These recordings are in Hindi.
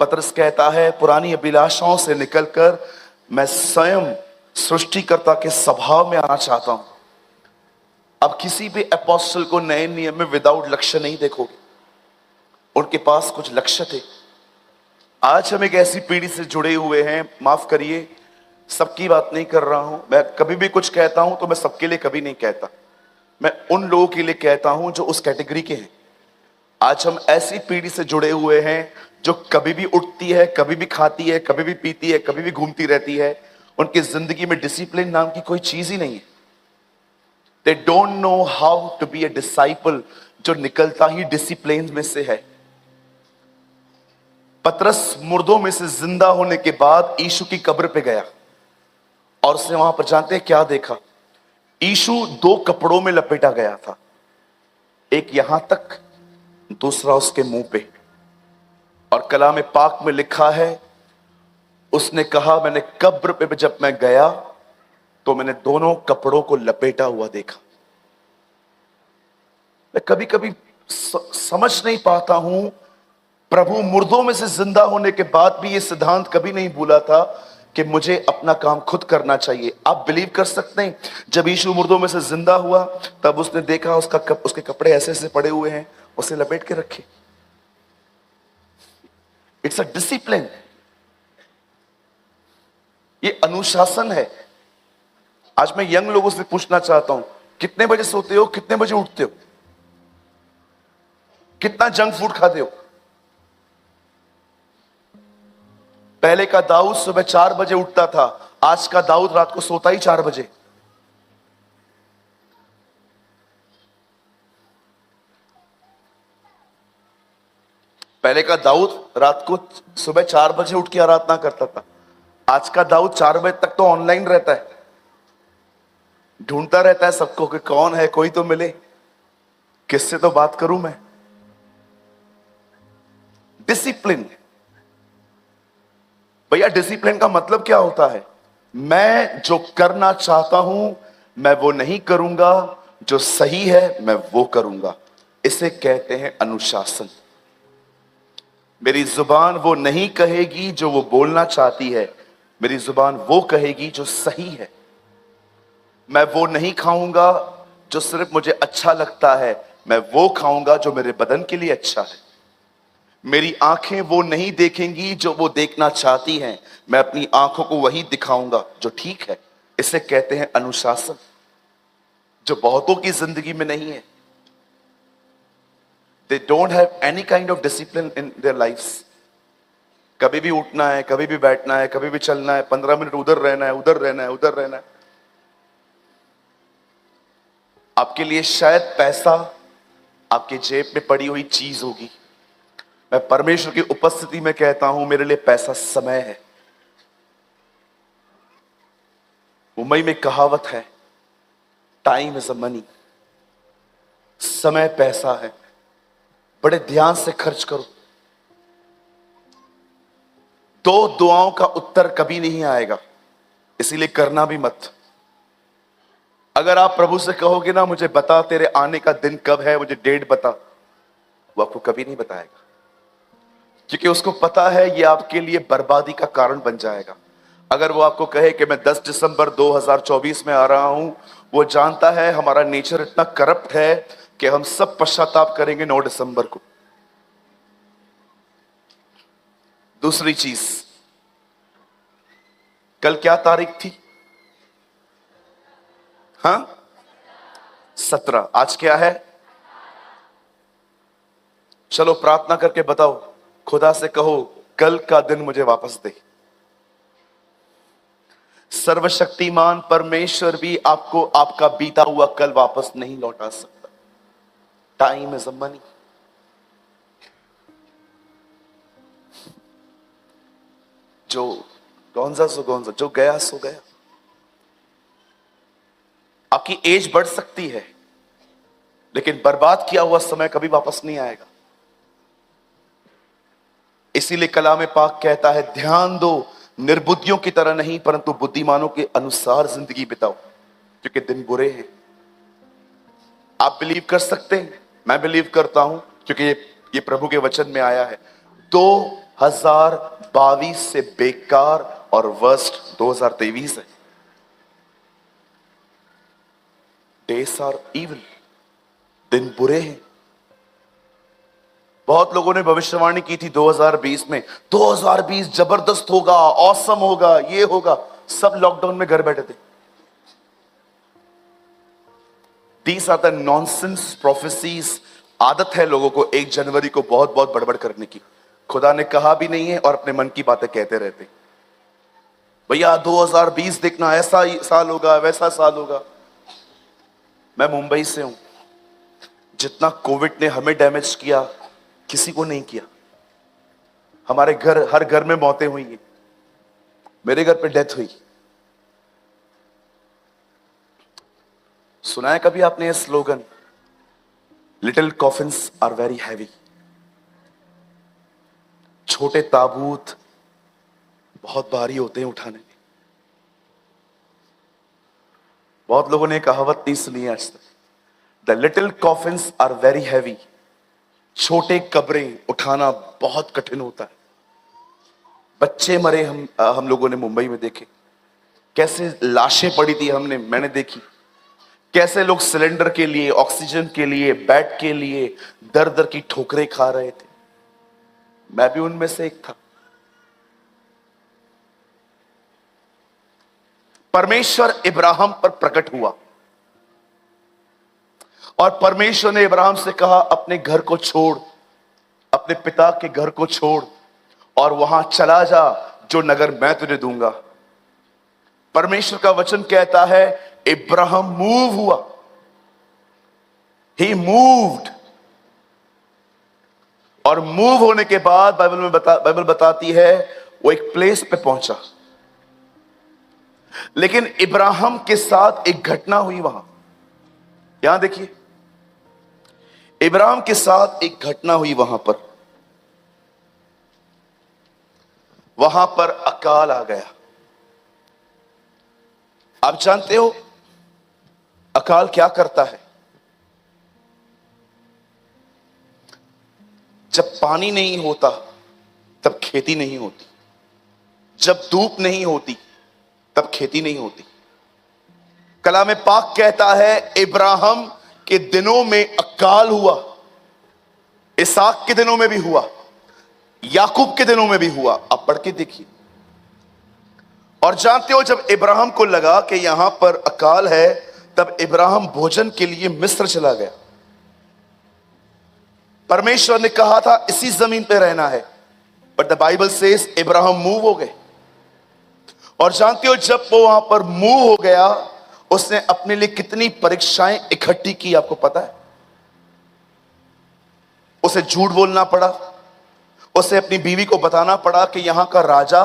पतरस कहता है, पुरानी अभिलाषाओं से निकलकर मैं स्वयं सृष्टिकर्ता के स्वभाव में आना चाहता हूं। अब किसी भी अपोस्टल को नए नियम में विदाउट लक्ष्य नहीं देखोगे, उनके पास कुछ लक्ष्य थे। आज हम एक ऐसी पीढ़ी से जुड़े हुए हैं, माफ करिए सबकी बात नहीं कर रहा हूं, मैं कभी भी कुछ कहता हूं तो मैं सबके लिए कभी नहीं कहता, मैं उन लोगों के लिए कहता हूं जो उस कैटेगरी के हैं। आज हम ऐसी पीढ़ी से जुड़े हुए हैं जो कभी भी उठती है, कभी भी खाती है, कभी भी पीती है, कभी भी घूमती रहती है। उनकी जिंदगी में डिसिप्लिन नाम की कोई चीज ही नहीं है। They don't know how to be a disciple, जो निकलता ही डिसिप्लिन में से है। पतरस मुर्दों में से जिंदा होने के बाद यीशु की कब्र पे गया और उसने वहां पर जानते हैं क्या देखा? यीशु 2 कपड़ों में लपेटा गया था, एक यहां तक, दूसरा उसके मुंह पे। और कलाम पाक में लिखा है, उसने कहा मैंने कब्र पे जब मैं गया तो मैंने दोनों कपड़ों को लपेटा हुआ देखा। मैं कभी कभी समझ नहीं पाता हूं, प्रभु मुर्दों में से जिंदा होने के बाद भी यह सिद्धांत कभी नहीं भूला था कि मुझे अपना काम खुद करना चाहिए। आप बिलीव कर सकते हैं, जब यीशु मुर्दों में से जिंदा हुआ तब उसने देखा उसके कपड़े ऐसे ऐसे पड़े हुए हैं, उसे लपेट के रखे। इट्स अ डिसिप्लिन, ये अनुशासन है। आज मैं यंग लोगों से पूछना चाहता हूं, कितने बजे सोते हो, कितने बजे उठते हो, कितना जंक फूड खाते हो? पहले का दाऊद सुबह 4 बजे उठता था, आज का दाऊद रात को सोता ही 4 बजे। पहले का दाऊद रात को सुबह 4 बजे उठ के आराधना करता था, आज का दाऊद 4 बजे तक तो ऑनलाइन रहता है, ढूंढता रहता है सबको कि कौन है, कोई तो मिले, किससे तो बात करूं मैं। डिसिप्लिन, भैया डिसिप्लिन का मतलब क्या होता है? मैं जो करना चाहता हूं मैं वो नहीं करूंगा, जो सही है मैं वो करूंगा। इसे कहते हैं अनुशासन। मेरी जुबान वो नहीं कहेगी जो वो बोलना चाहती है, मेरी जुबान वो कहेगी जो सही है। मैं वो नहीं खाऊंगा जो सिर्फ मुझे अच्छा लगता है, मैं वो खाऊंगा जो मेरे बदन के लिए अच्छा है। मेरी आंखें वो नहीं देखेंगी जो वो देखना चाहती हैं, मैं अपनी आंखों को वही दिखाऊंगा जो ठीक है। इसे कहते हैं अनुशासन, जो बहुतों की जिंदगी में नहीं है। They don't have any kind of discipline in their lives. कभी भी उठना है, कभी भी बैठना है, कभी भी चलना है, 15 मिनट उधर रहना है, उधर रहना है, उधर रहना है। आपके लिए शायद पैसा आपके जेब में पड़ी हुई चीज होगी, मैं परमेश्वर की उपस्थिति में कहता हूं, मेरे लिए पैसा समय है। मुंबई में कहावत है, टाइम इज अ मनी, समय पैसा है, बड़े ध्यान से खर्च करो। 2 दुआओं का उत्तर कभी नहीं आएगा, इसीलिए करना भी मत। अगर आप प्रभु से कहोगे ना, मुझे बता तेरे आने का दिन कब है, मुझे डेट बता, वो आपको कभी नहीं बताएगा, क्योंकि उसको पता है ये आपके लिए बर्बादी का कारण बन जाएगा। अगर वो आपको कहे कि मैं 10 दिसंबर 2024 में आ रहा हूं, वो जानता है हमारा नेचर इतना करप्ट है कि हम सब पश्चाताप करेंगे 9 दिसंबर को। दूसरी चीज, कल क्या तारीख थी? हाँ, 17। आज क्या है? चलो प्रार्थना करके बताओ, खुदा से कहो कल का दिन मुझे वापस दे। सर्वशक्तिमान परमेश्वर भी आपको आपका बीता हुआ कल वापस नहीं लौटा सकता। Time is a money. जो गौंजा सो गौंजा, जो गया सो गया। आपकी एज बढ़ सकती है, लेकिन बर्बाद किया हुआ समय कभी वापस नहीं आएगा। इसीलिए कलाम पाक कहता है, ध्यान दो, निर्बुद्धियों की तरह नहीं परंतु बुद्धिमानों के अनुसार जिंदगी बिताओ, क्योंकि दिन बुरे हैं। आप बिलीव कर सकते हैं, मैं बिलीव करता हूं, क्योंकि ये प्रभु के वचन में आया है। 2 2022 से बेकार और वर्स्ट 2023 है। डेज आर इविल, दिन बुरे हैं। बहुत लोगों ने भविष्यवाणी की थी 2020 में, 2020 जबरदस्त होगा, ऑसम होगा, ये होगा। सब लॉकडाउन में घर बैठे थे। These are the nonsense prophecies. आदत है लोगों को 1 जनवरी को बहुत बहुत बड़बड़ करने की। खुदा ने कहा भी नहीं है और अपने मन की बातें कहते रहते। भैया 2020 देखना, ऐसा ही साल होगा, वैसा साल होगा। मैं मुंबई से हूं। जितना कोविड ने हमें डैमेज किया, किसी को नहीं किया। हमारे घर, हर घर में मौतें हुई हैं। मेरे घर पे डेथ हुई। सुना है कभी आपने ये slogan, little coffins are very heavy. छोटे ताबूत बहुत भारी होते हैं उठाने में। बहुत लोगों ने कहावत नहीं सुनी आज तक, the little coffins are very heavy. छोटे कब्रें उठाना बहुत कठिन होता है। बच्चे मरे हम लोगों ने मुंबई में देखे। कैसे लाशें पड़ी थी, मैंने देखी। कैसे लोग सिलेंडर के लिए, ऑक्सीजन के लिए, बेड के लिए दर दर की ठोकरें खा रहे थे। मैं भी उनमें से एक था। परमेश्वर इब्राहिम पर प्रकट हुआ और परमेश्वर ने इब्राहिम से कहा, अपने घर को छोड़, अपने पिता के घर को छोड़ और वहां चला जा जो नगर मैं तुझे दूंगा। परमेश्वर का वचन कहता है इब्राहिम मूव हुआ। ही मूव्ड। और मूव होने के बाद बाइबल बताती है वो एक प्लेस पे पहुंचा। लेकिन इब्राहिम के साथ एक घटना हुई वहां। यहां देखिए, इब्राहिम के साथ एक घटना हुई वहां पर। वहां पर अकाल आ गया। आप जानते हो अकाल क्या करता है? जब पानी नहीं होता तब खेती नहीं होती। जब धूप नहीं होती तब खेती नहीं होती। कलाम पाक कहता है इब्राहिम के दिनों में अकाल हुआ। इसहाक के दिनों में भी हुआ, याकूब के दिनों में भी हुआ। आप पढ़ के देखिए। और जानते हो जब इब्राहिम को लगा कि यहां पर अकाल है, तब इब्राहिम भोजन के लिए मिस्र चला गया। परमेश्वर ने कहा था इसी जमीन पे रहना है, but the Bible says Ibrahim move हो गए। और जानते हो जब वो वहां पर मूव हो गया, उसने अपने लिए कितनी परीक्षाएं इकट्ठी की, आपको पता है? उसे झूठ बोलना पड़ा। उसे अपनी बीवी को बताना पड़ा कि यहां का राजा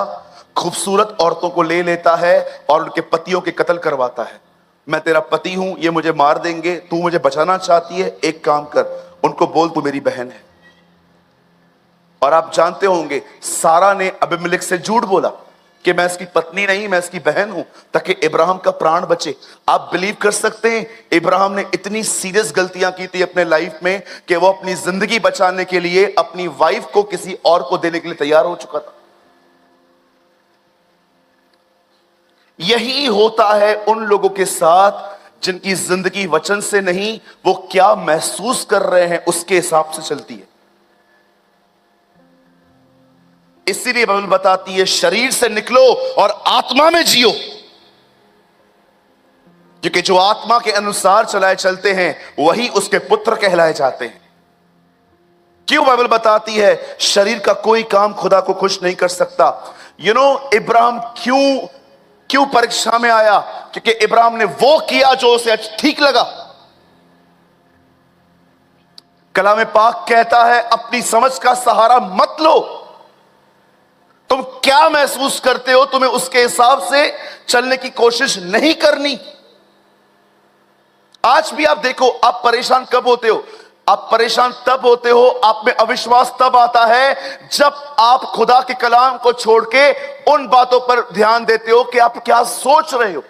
खूबसूरत औरतों को ले लेता है और उनके पतियों के कत्ल करवाता है। मैं तेरा पति हूं, ये मुझे मार देंगे, तू मुझे बचाना चाहती है, एक काम कर, उनको बोल तू मेरी बहन है। और आप जानते होंगे सारा ने अबीमेलेक से झूठ बोला कि मैं इसकी पत्नी नहीं, मैं इसकी बहन हूं, ताकि इब्राहिम का प्राण बचे। आप बिलीव कर सकते हैं इब्राहिम ने इतनी सीरियस गलतियां की थी अपने लाइफ में कि वो अपनी जिंदगी बचाने के लिए अपनी वाइफ को किसी और को देने के लिए तैयार हो चुका था। यही होता है उन लोगों के साथ जिनकी जिंदगी वचन से नहीं, वो क्या महसूस कर रहे हैं उसके हिसाब से चलती है। इसीलिए बाइबल बताती है शरीर से निकलो और आत्मा में जियो, क्योंकि जो आत्मा के अनुसार चलाए चलते हैं वही उसके पुत्र कहलाए जाते हैं। क्यों बाइबल बताती है शरीर का कोई काम खुदा को खुश नहीं कर सकता? इब्राहिम क्यों परीक्षा में आया? क्योंकि इब्राहिम ने वो किया जो उसे ठीक लगा। कलाम पाक कहता है अपनी समझ का सहारा मत लो। तुम क्या महसूस करते हो, तुम्हें उसके हिसाब से चलने की कोशिश नहीं करनी। आज भी आप देखो, आप परेशान कब होते हो? आप परेशान तब होते हो, आप में अविश्वास तब आता है जब आप खुदा के कलाम को छोड़ के उन बातों पर ध्यान देते हो कि आप क्या सोच रहे हो।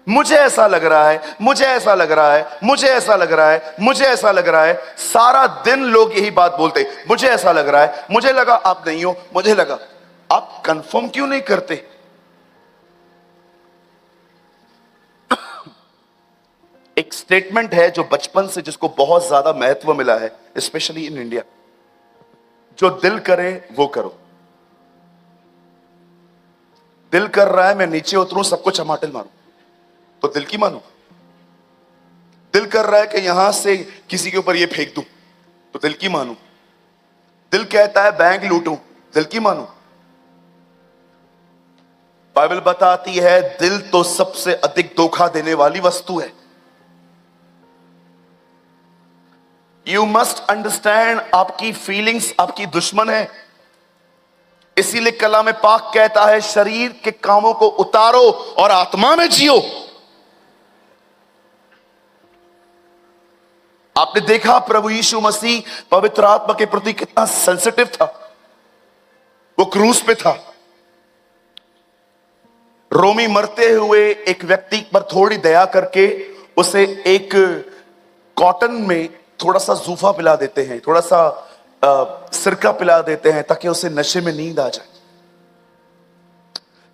मुझे ऐसा लग रहा है, मुझे ऐसा लग रहा है, मुझे ऐसा लग रहा है, मुझे ऐसा लग रहा है। सारा दिन लोग यही बात बोलते, मुझे ऐसा लग रहा है, मुझे लगा आप नहीं हो, मुझे लगा। आप कंफर्म क्यों नहीं करते? एक स्टेटमेंट है जो बचपन से जिसको बहुत ज्यादा महत्व मिला है, स्पेशली इन इंडिया, जो दिल करे वो करो। दिल कर रहा है मैं नीचे उतरूं, सबको चमाटिल मारूं, तो दिल की मानू। दिल कर रहा है कि यहां से किसी के ऊपर ये फेंक दूं, तो दिल की मानू। दिल कहता है बैंक लूटूं, दिल की मानू। बाइबल बताती है दिल तो सबसे अधिक धोखा देने वाली वस्तु है। यू मस्ट अंडरस्टैंड, आपकी फीलिंग्स आपकी दुश्मन है। इसीलिए कलाम पाक कहता है शरीर के कामों को उतारो और आत्मा में जियो। आपने देखा प्रभु यीशु मसीह पवित्र आत्मा के प्रति कितना सेंसिटिव था। वो क्रूस पे था। रोमी मरते हुए एक व्यक्ति पर थोड़ी दया करके उसे एक कॉटन में थोड़ा सा जूफा पिला देते हैं, थोड़ा सा सिरका पिला देते हैं ताकि उसे नशे में नींद आ जाए।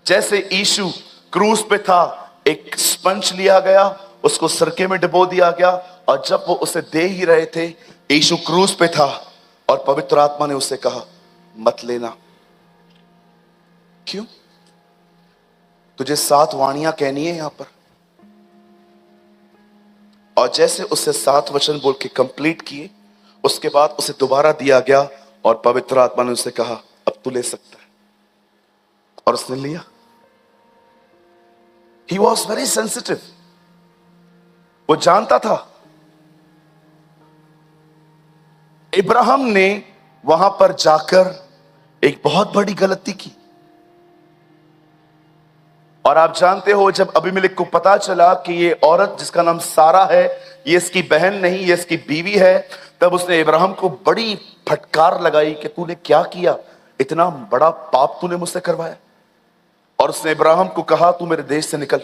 जैसे यीशु क्रूस पे था, एक स्पंज लिया गया, उसको सिरके में डुबो दिया गया, और जब वो उसे दे ही रहे थे, यीशु क्रूस पे था और पवित्र आत्मा ने उसे कहा मत लेना। क्यों? तुझे 7 वाणियां कहनी है यहां पर। और जैसे उसे 7 वचन बोल के कंप्लीट किए, उसके बाद उसे दोबारा दिया गया और पवित्र आत्मा ने उसे कहा अब तू ले सकता है, और उसने लिया। He was very sensitive। वो जानता था। इब्राहिम ने वहां पर जाकर एक बहुत बड़ी गलती की। और आप जानते हो जब अबीमेलेक को पता चला कि ये औरत जिसका नाम सारा है, ये इसकी बहन नहीं, ये इसकी बीवी है, तब उसने इब्राहिम को बड़ी फटकार लगाई कि तूने क्या किया, इतना बड़ा पाप तूने मुझसे करवाया। और उसने इब्राहिम को कहा तू मेरे देश से निकल,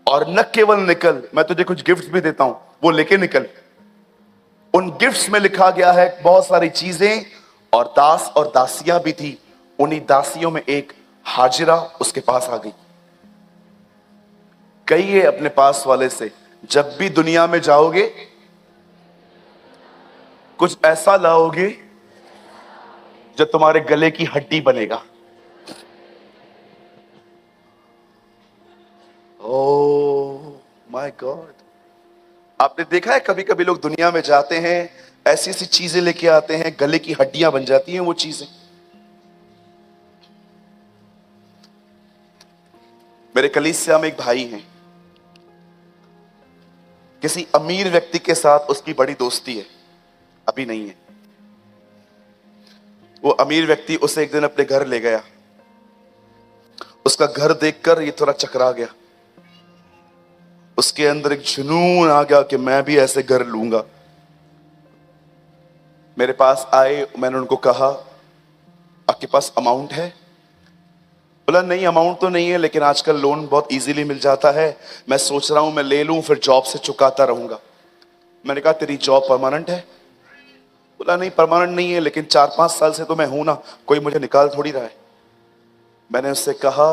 और न केवल निकल, मैं तुझे कुछ गिफ्ट भी देता हूं, वो लेके निकल। उन गिफ्ट्स में लिखा गया है बहुत सारी चीजें, और दास और दासियां भी थी। उन्हीं दासियों में एक हाजिरा उसके पास आ गई। कहिए अपने पास वाले से, जब भी दुनिया में जाओगे कुछ ऐसा लाओगे जो तुम्हारे गले की हड्डी बनेगा। Oh my God. आपने देखा है कभी कभी लोग दुनिया में जाते हैं, ऐसी ऐसी चीजें लेके आते हैं, गले की हड्डियां बन जाती हैं वो चीजें। मेरे कलीसिया में एक भाई हैं, किसी अमीर व्यक्ति के साथ उसकी बड़ी दोस्ती है, अभी नहीं है। वो अमीर व्यक्ति उसे एक दिन अपने घर ले गया। उसका घर देखकर ये थोड़ा चकरा गया। उसके अंदर एक जुनून आ गया कि मैं भी ऐसे घर लूंगा। मेरे पास आए, मैंने उनको कहा आपके पास अमाउंट है? बोला नहीं अमाउंट तो नहीं है, लेकिन आजकल लोन बहुत इजीली मिल जाता है, मैं सोच रहा हूं मैं ले लूं, फिर जॉब से चुकाता रहूंगा। मैंने कहा तेरी जॉब परमानेंट है? बोला नहीं परमानेंट नहीं है, लेकिन 4-5 साल से तो मैं हूं ना, कोई मुझे निकाल थोड़ी रहा है। मैंने उससे कहा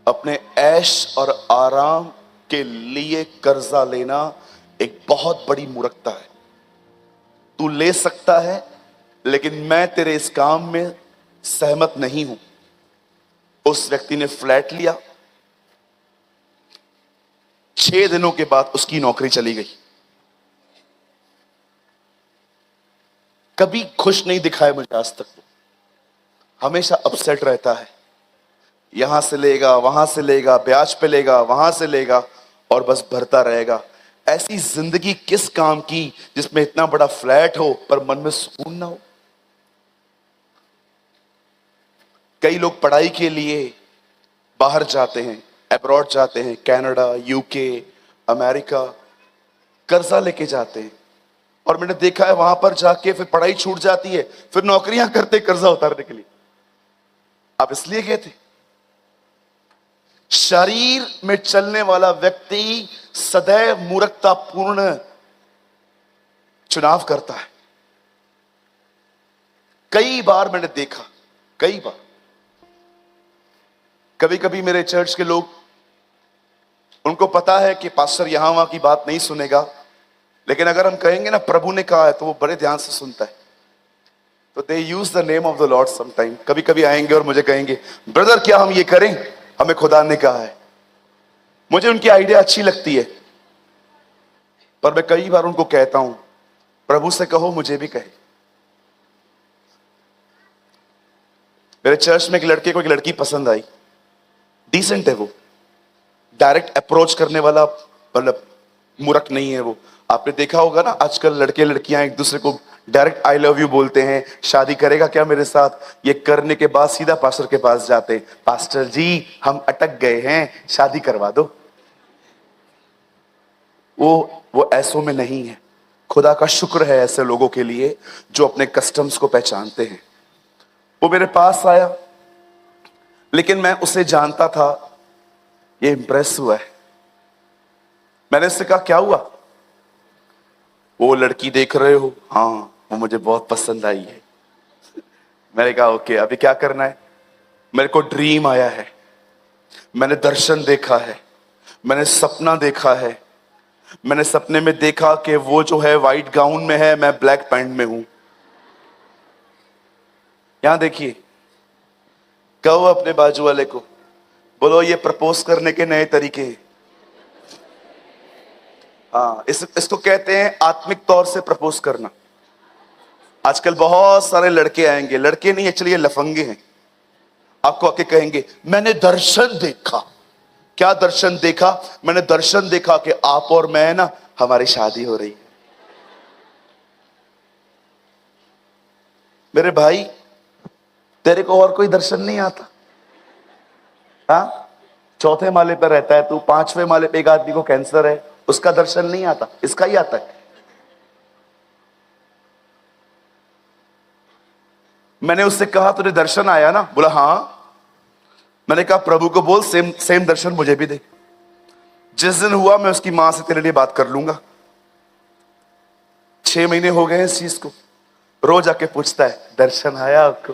अपने ऐश और आराम के लिए कर्जा लेना एक बहुत बड़ी मूर्खता है। तू ले सकता है, लेकिन मैं तेरे इस काम में सहमत नहीं हूं। उस व्यक्ति ने फ्लैट लिया। 6 दिनों के बाद उसकी नौकरी चली गई। कभी खुश नहीं दिखाया मुझे आज तक। हमेशा अपसेट रहता है, यहां से लेगा, वहां से लेगा, ब्याज पे लेगा, वहां से लेगा, और बस भरता रहेगा। ऐसी जिंदगी किस काम की जिसमें इतना बड़ा फ्लैट हो पर मन में सुकून ना हो। कई लोग पढ़ाई के लिए बाहर जाते हैं, अब्रॉड जाते हैं, कनाडा, यूके, अमेरिका, कर्जा लेके जाते हैं। और मैंने देखा है वहां पर जाके फिर पढ़ाई छूट जाती है, फिर नौकरियां करते कर्जा उतारने के लिए। आप इसलिए गए थे? शरीर में चलने वाला व्यक्ति सदैव मूर्खतापूर्ण चुनाव करता है। कई बार मैंने देखा, कई बार, कभी कभी मेरे चर्च के लोग, उनको पता है कि पास्टर यहां वहां की बात नहीं सुनेगा, लेकिन अगर हम कहेंगे ना प्रभु ने कहा है, तो वो बड़े ध्यान से सुनता है। तो they use the name of the lord sometime. कभी कभी आएंगे और मुझे कहेंगे, ब्रदर क्या हम ये करें, हमें खुदा ने कहा है। मुझे उनकी आइडिया अच्छी लगती है, पर मैं कई बार उनको कहता हूं, प्रभु से कहो मुझे भी कहे। मेरे चर्च में एक लड़के को एक लड़की पसंद आई, डिसेंट है वो, डायरेक्ट अप्रोच करने वाला, मतलब मूर्ख नहीं है वो। आपने देखा होगा ना, आजकल लड़के लड़कियां एक दूसरे को डायरेक्ट आई लव यू बोलते हैं, शादी करेगा क्या मेरे साथ, ये करने के बाद सीधा पास्टर के पास जाते, पास्टर जी हम अटक गए हैं, शादी करवा दो। वो ऐसों में नहीं है। खुदा का शुक्र है ऐसे लोगों के लिए जो अपने कस्टम्स को पहचानते हैं। वो मेरे पास आया, लेकिन मैं उसे जानता था, ये इंप्रेस हुआ है। मैंने उससे कहा क्या हुआ, वो लड़की देख रहे हो, हाँ वो मुझे बहुत पसंद आई है। मैंने कहा ओके, अभी क्या करना है। मेरे को ड्रीम आया है, मैंने दर्शन देखा है, मैंने सपना देखा है। मैंने सपने में देखा कि वो जो है व्हाइट गाउन में है, मैं ब्लैक पैंट में हूं। यहां देखिए, कहो अपने बाजू वाले को, बोलो ये प्रपोज करने के नए तरीके हैं। हाँ, इसको कहते हैं आत्मिक तौर से प्रपोज करना। आजकल बहुत सारे लड़के आएंगे, लड़के नहीं एक्चुअली ये लफंगे हैं, आपको आके कहेंगे मैंने दर्शन देखा। क्या दर्शन देखा? मैंने दर्शन देखा कि आप और मैं ना, हमारी शादी हो रही है। मेरे भाई, तेरे को और कोई दर्शन नहीं आता? हाँ, चौथे माले पर रहता है तू, पांचवें माले पे एक आदमी को कैंसर है, उसका दर्शन नहीं आता, इसका ही आता है। मैंने उससे कहा तुझे दर्शन आया ना? बोला हाँ। मैंने कहा प्रभु को बोल सेम सेम दर्शन मुझे भी दे। जिस दिन हुआ मैं उसकी मां से तेरे लिए बात कर लूंगा। 6 महीने हो गए इस चीज को, रोज आके पूछता है दर्शन आया आपको?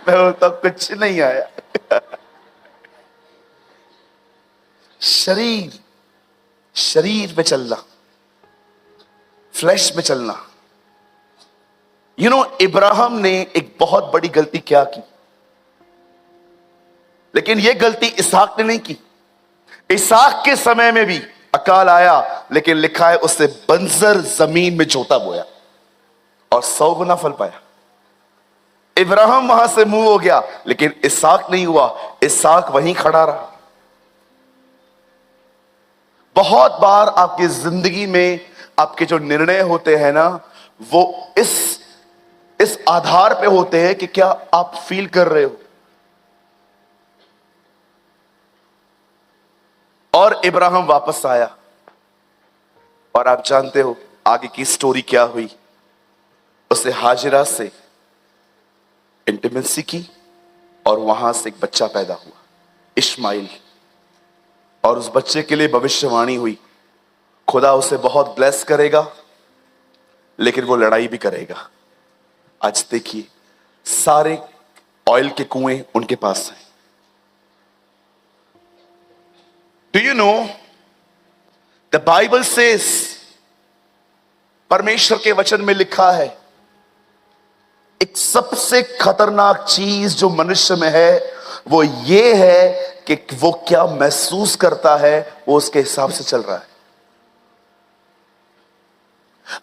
मैं बोलता कुछ नहीं आया। शरीर में चलना, फ्लैश में चलना। इब्राहिम ने एक बहुत बड़ी गलती क्या की, लेकिन यह गलती इसहाक ने नहीं की। इसहाक के समय में भी अकाल आया, लेकिन लिखा है उससे बंजर जमीन में जोता बोया और 100 गुना फल पाया। इब्राहिम वहां से मुंह हो गया, लेकिन इसहाक नहीं हुआ, इसहाक वहीं खड़ा रहा। बहुत बार आपकी जिंदगी में आपके जो निर्णय होते हैं ना, वो इस आधार पे होते हैं कि क्या आप फील कर रहे हो। और इब्राहिम वापस आया, और आप जानते हो आगे की स्टोरी क्या हुई। उसे हाजिरा से इंटीमेसी की और वहां से एक बच्चा पैदा हुआ, इश्माइल। और उस बच्चे के लिए भविष्यवाणी हुई, खुदा उसे बहुत ब्लेस करेगा, लेकिन वो लड़ाई भी करेगा। आज देखिए, सारे ऑयल के कुएं उनके पास हैं। Do you know the Bible says, परमेश्वर के वचन में लिखा है, एक सबसे खतरनाक चीज जो मनुष्य में है वो ये है कि वो क्या महसूस करता है, वो उसके हिसाब से चल रहा है।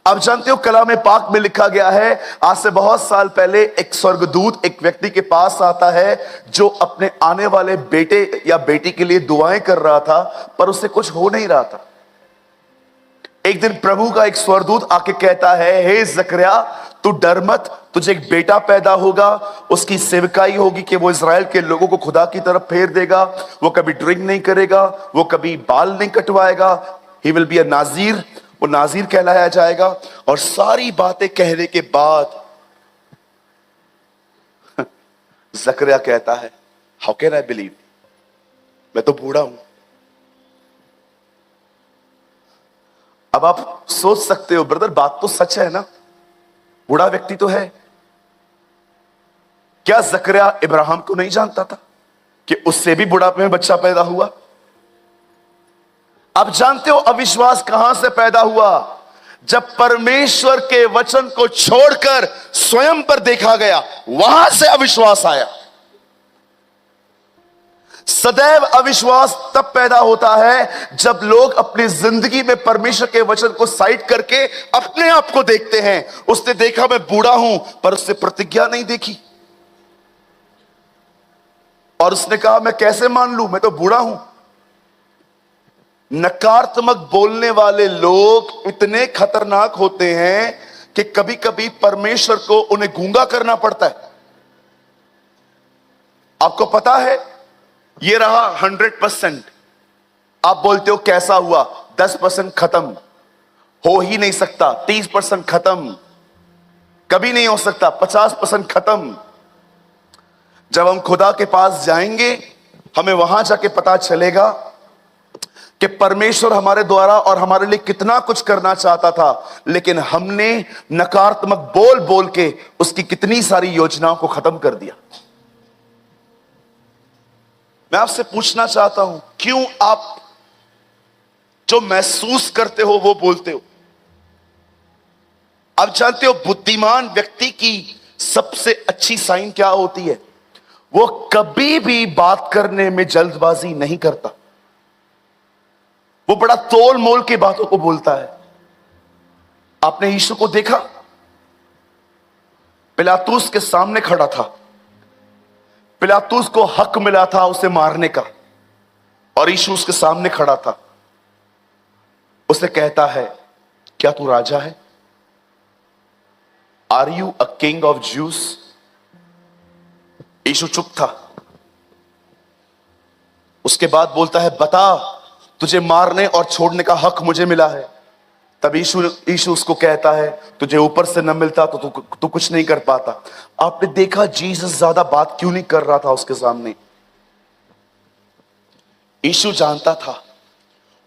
आप जानते हो कलाम पाक में लिखा गया है, आज से बहुत साल पहले एक स्वर्गदूत एक व्यक्ति के पास आता है जो अपने आने वाले बेटे या बेटी के लिए दुआएं कर रहा था, पर उससे कुछ हो नहीं रहा था। एक दिन प्रभु का एक स्वर्गदूत आके कहता है, हे जकरिया तू डर मत, तुझे एक बेटा पैदा होगा, उसकी सेवकाई होगी कि वो इज़राइल के लोगों को खुदा की तरफ फेर देगा। वो कभी ड्रिंक नहीं करेगा, वो कभी बाल नहीं कटवाएगा, ही विल बी अ नाजीर, वो नाजीर कहलाया जाएगा। और सारी बातें कहने के बाद जकरिया कहता है, हाउ कैन आई बिलीव। मैं तो बूढ़ा हूं। अब आप सोच सकते हो ब्रदर, बात तो सच है ना, बूढ़ा व्यक्ति तो है। क्या जकरिया इब्राहिम को नहीं जानता था कि उससे भी बुढ़ापे में बच्चा पैदा हुआ? आप जानते हो अविश्वास कहां से पैदा हुआ? जब परमेश्वर के वचन को छोड़कर स्वयं पर देखा गया, वहां से अविश्वास आया। सदैव अविश्वास तब पैदा होता है जब लोग अपनी जिंदगी में परमेश्वर के वचन को साइड करके अपने आप को देखते हैं। उसने देखा मैं बूढ़ा हूं, पर उसने प्रतिज्ञा नहीं देखी, और उसने कहा मैं कैसे मान लूं, मैं तो बूढ़ा हूं। नकारात्मक बोलने वाले लोग इतने खतरनाक होते हैं कि कभी कभी परमेश्वर को उन्हें गूंगा करना पड़ता है। आपको पता है, ये रहा 100%, आप बोलते हो कैसा हुआ, 10% खत्म, हो ही नहीं सकता। 30% खत्म, कभी नहीं हो सकता। 50% खत्म। जब हम खुदा के पास जाएंगे, हमें वहां जाके पता चलेगा कि परमेश्वर हमारे द्वारा और हमारे लिए कितना कुछ करना चाहता था, लेकिन हमने नकारात्मक बोल बोल के उसकी कितनी सारी योजनाओं को खत्म कर दिया। मैं आपसे पूछना चाहता हूं, क्यों आप जो महसूस करते हो वो बोलते हो? आप जानते हो बुद्धिमान व्यक्ति की सबसे अच्छी साइन क्या होती है? वो कभी भी बात करने में जल्दबाजी नहीं करता। वो बड़ा तोल मोल की बातों को बोलता है। आपने यीशु को देखा, पिलातुस के सामने खड़ा था, पिलातुस को हक मिला था उसे मारने का, और यीशु उसके सामने खड़ा था। उसे कहता है क्या तू राजा है? Are you a king of Jews? Yeshu चुप था। उसके बाद बोलता है बता, तुझे मारने और छोड़ने का हक मुझे मिला है। तब यीशु उसको कहता है तुझे ऊपर से न मिलता तो तू कुछ नहीं कर पाता। आपने देखा जीसस ज्यादा बात क्यों नहीं कर रहा था उसके सामने? यीशु जानता था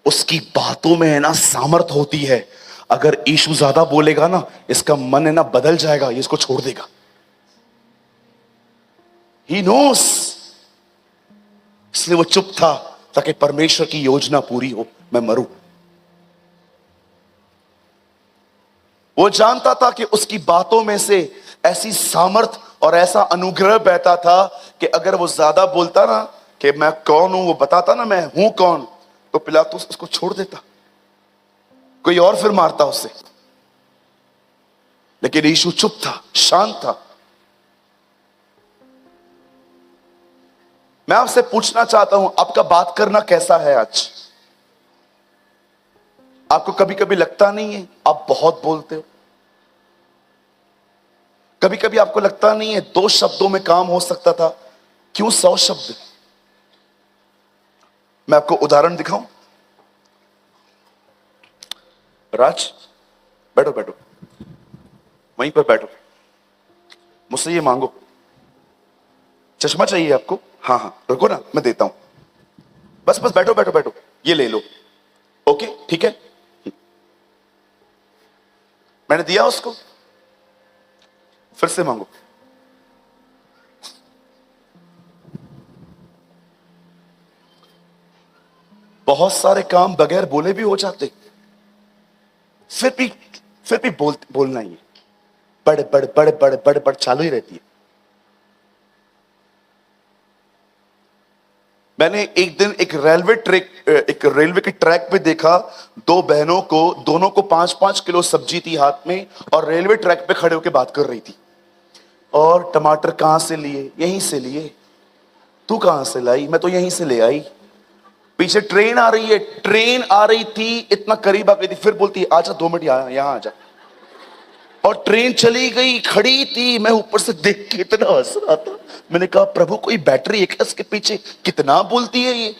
उसकी बातों में है ना सामर्थ होती है। अगर यीशु ज्यादा बोलेगा ना, इसका मन है ना बदल जाएगा, ये इसको छोड़ देगा। ही नोस, इसलिए वो चुप था ताकि परमेश्वर की योजना पूरी हो, मैं मरूं। वो जानता था कि उसकी बातों में से ऐसी सामर्थ और ऐसा अनुग्रह बहता था कि अगर वो ज्यादा बोलता ना कि मैं कौन हूं, वो बताता ना मैं हूं कौन, तो पिलातुस उसको छोड़ देता, कोई और फिर मारता उसे। लेकिन यीशु चुप था, शांत था। मैं आपसे पूछना चाहता हूं, आपका बात करना कैसा है आज? आपको कभी कभी लगता नहीं है आप बहुत बोलते हो? कभी कभी आपको लगता नहीं है 2 शब्दों में काम हो सकता था, क्यों 100 शब्द? मैं आपको उदाहरण दिखाऊं। राज, बैठो बैठो, वहीं पर बैठो, मुझसे ये मांगो। चश्मा चाहिए आपको? हाँ हाँ, रुको ना, मैं देता हूं। बस बस बैठो बैठो बैठो, ये ले लो। ओके ठीक है, मैंने दिया उसको, फिर से मांगो। बहुत सारे काम बगैर बोले भी हो जाते, फिर भी बोलना ही है। बड़ बड़ बड़ बड़ बड़ बड़ चालू ही रहती है। मैंने एक दिन एक रेलवे के ट्रैक पे देखा, 2 बहनों को, दोनों को 5-5 किलो सब्जी थी हाथ में, और रेलवे ट्रैक पे खड़े होकर बात कर रही थी। और टमाटर कहां से लिए? यहीं से लिए। तू कहां से लाई? मैं तो यहीं से ले आई। पीछे ट्रेन आ रही है, ट्रेन आ रही थी, इतना करीब आ गई थी, फिर बोलती है आजा 2 मिनट यहां आ जा। और ट्रेन चली गई, खड़ी थी। मैं ऊपर से देख के इतना हंस रहा था। मैंने कहा प्रभु कोई बैटरी है इसके पीछे, कितना बोलती है ये।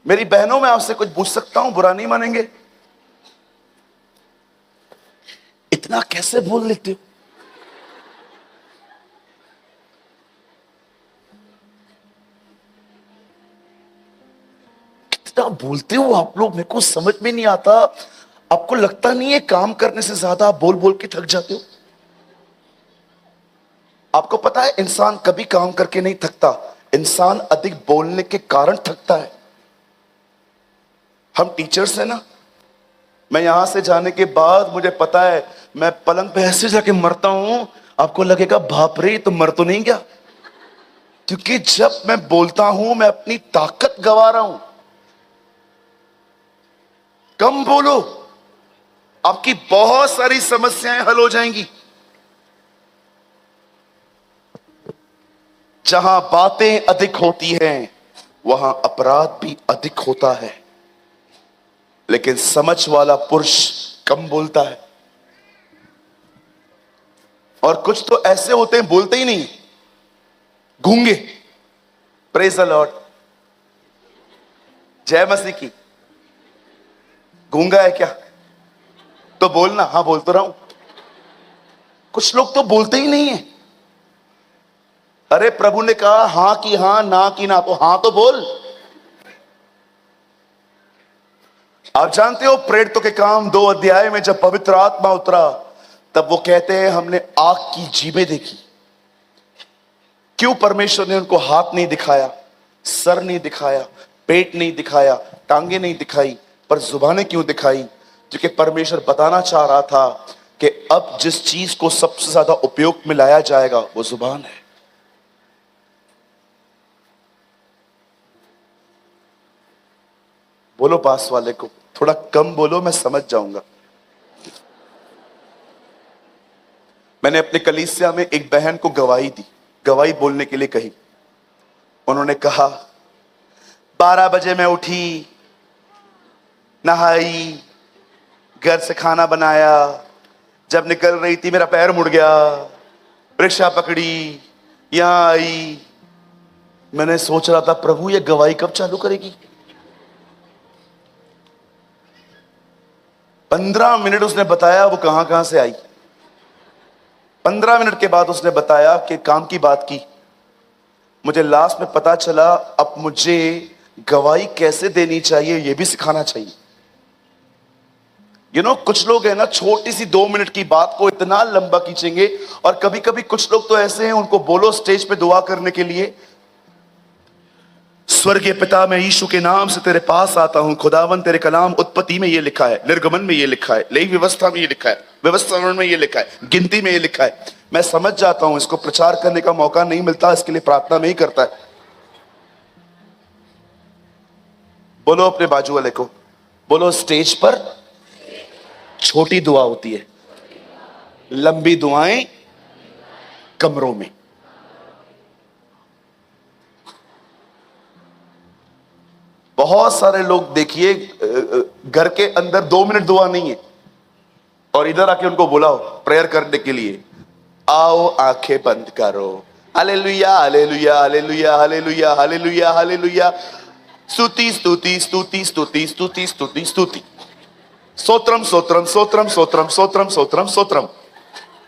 मेरी बहनों, मैं आपसे कुछ पूछ सकता हूं? बुरा नहीं मानेंगे? इतना कैसे बोल लेते हो? क्या बोलते हो आप लोग, मेरे को समझ में नहीं आता। आपको लगता नहीं है काम करने से ज्यादा आप बोल बोल के थक जाते हो? आपको पता है इंसान कभी काम करके नहीं थकता, इंसान अधिक बोलने के कारण थकता है। हम टीचर्स हैं ना, मैं यहां से जाने के बाद मुझे पता है मैं पलंग पे ऐसे जाके मरता हूं, आपको लगेगा बाप रे तो मर तो नहीं गया, क्योंकि जब मैं बोलता हूं मैं अपनी ताकत गवा रहा हूं। कम बोलो, आपकी बहुत सारी समस्याएं हल हो जाएंगी। जहां बातें अधिक होती हैं वहां अपराध भी अधिक होता है, लेकिन समझ वाला पुरुष कम बोलता है। और कुछ तो ऐसे होते हैं बोलते ही नहीं, गूंगे। प्रेज द लॉर्ड, जय मसीह की। गूंगा है क्या? तो बोलना। हाँ बोल तो रहा हूं। कुछ लोग तो बोलते ही नहीं है। अरे प्रभु ने कहा हां की हां, ना की ना, तो हां तो बोल। आप जानते हो प्रेरितों के काम 2 अध्याय में जब पवित्र आत्मा उतरा तब वो कहते हैं हमने आग की जीभें देखी। क्यों परमेश्वर ने उनको हाथ नहीं दिखाया, सर नहीं दिखाया, पेट नहीं दिखाया, टांगे नहीं दिखाई, पर जुबानें क्यों दिखाई? क्योंकि परमेश्वर बताना चाह रहा था कि अब जिस चीज को सबसे ज्यादा उपयोग में लाया जाएगा वो जुबान है। बोलो पास वाले को थोड़ा कम बोलो, मैं समझ जाऊंगा। मैंने अपने कलीसिया में एक बहन को गवाही दी, गवाही बोलने के लिए कही। उन्होंने कहा 12 बजे मैं उठी, नहाई, घर से खाना बनाया, जब निकल रही थी मेरा पैर मुड़ गया, रिक्शा पकड़ी, यहां आई। मैंने सोच रहा था प्रभु ये गवाही कब चालू करेगी। 15 मिनट उसने बताया वो कहां कहां से आई। 15 मिनट के बाद उसने बताया कि काम की बात की। मुझे लास्ट में पता चला अब मुझे गवाही कैसे देनी चाहिए यह भी सिखाना चाहिए। कुछ लोग हैं ना, छोटी सी 2 मिनट की बात को इतना लंबा खींचेंगे। और कभी कभी कुछ लोग तो ऐसे हैं, उनको बोलो स्टेज पे दुआ करने के लिए, स्वर्गीय पिता मैं यीशु के नाम से तेरे पास आता हूं। खुदावन तेरे कलाम उत्पत्ति में ये लिखा है, निर्गमन में ये लिखा है, लेवी व्यवस्था में ये लिखा है, व्यवस्थावन में ये लिखा है, गिनती में ये लिखा है। मैं समझ जाता हूं इसको प्रचार करने का मौका नहीं मिलता, इसके लिए प्रार्थना में ही करता है। बोलो अपने बाजू वाले को, बोलो स्टेज पर छोटी दुआ होती है, लंबी दुआएं कमरों में। बहुत सारे लोग देखिए घर के अंदर 2 मिनट दुआ नहीं है और इधर आके उनको बुलाओ प्रेयर करने के लिए, आओ आंखें बंद करो, hallelujah hallelujah hallelujah hallelujah hallelujah hallelujah, स्तुति स्तुति स्तुति स्तुति स्तुति स्तुति स्तुति, स्तोत्रम स्तोत्रम स्तोत्रम स्तोत्रम स्तोत्रम स्तोत्रम स्तोत्रम।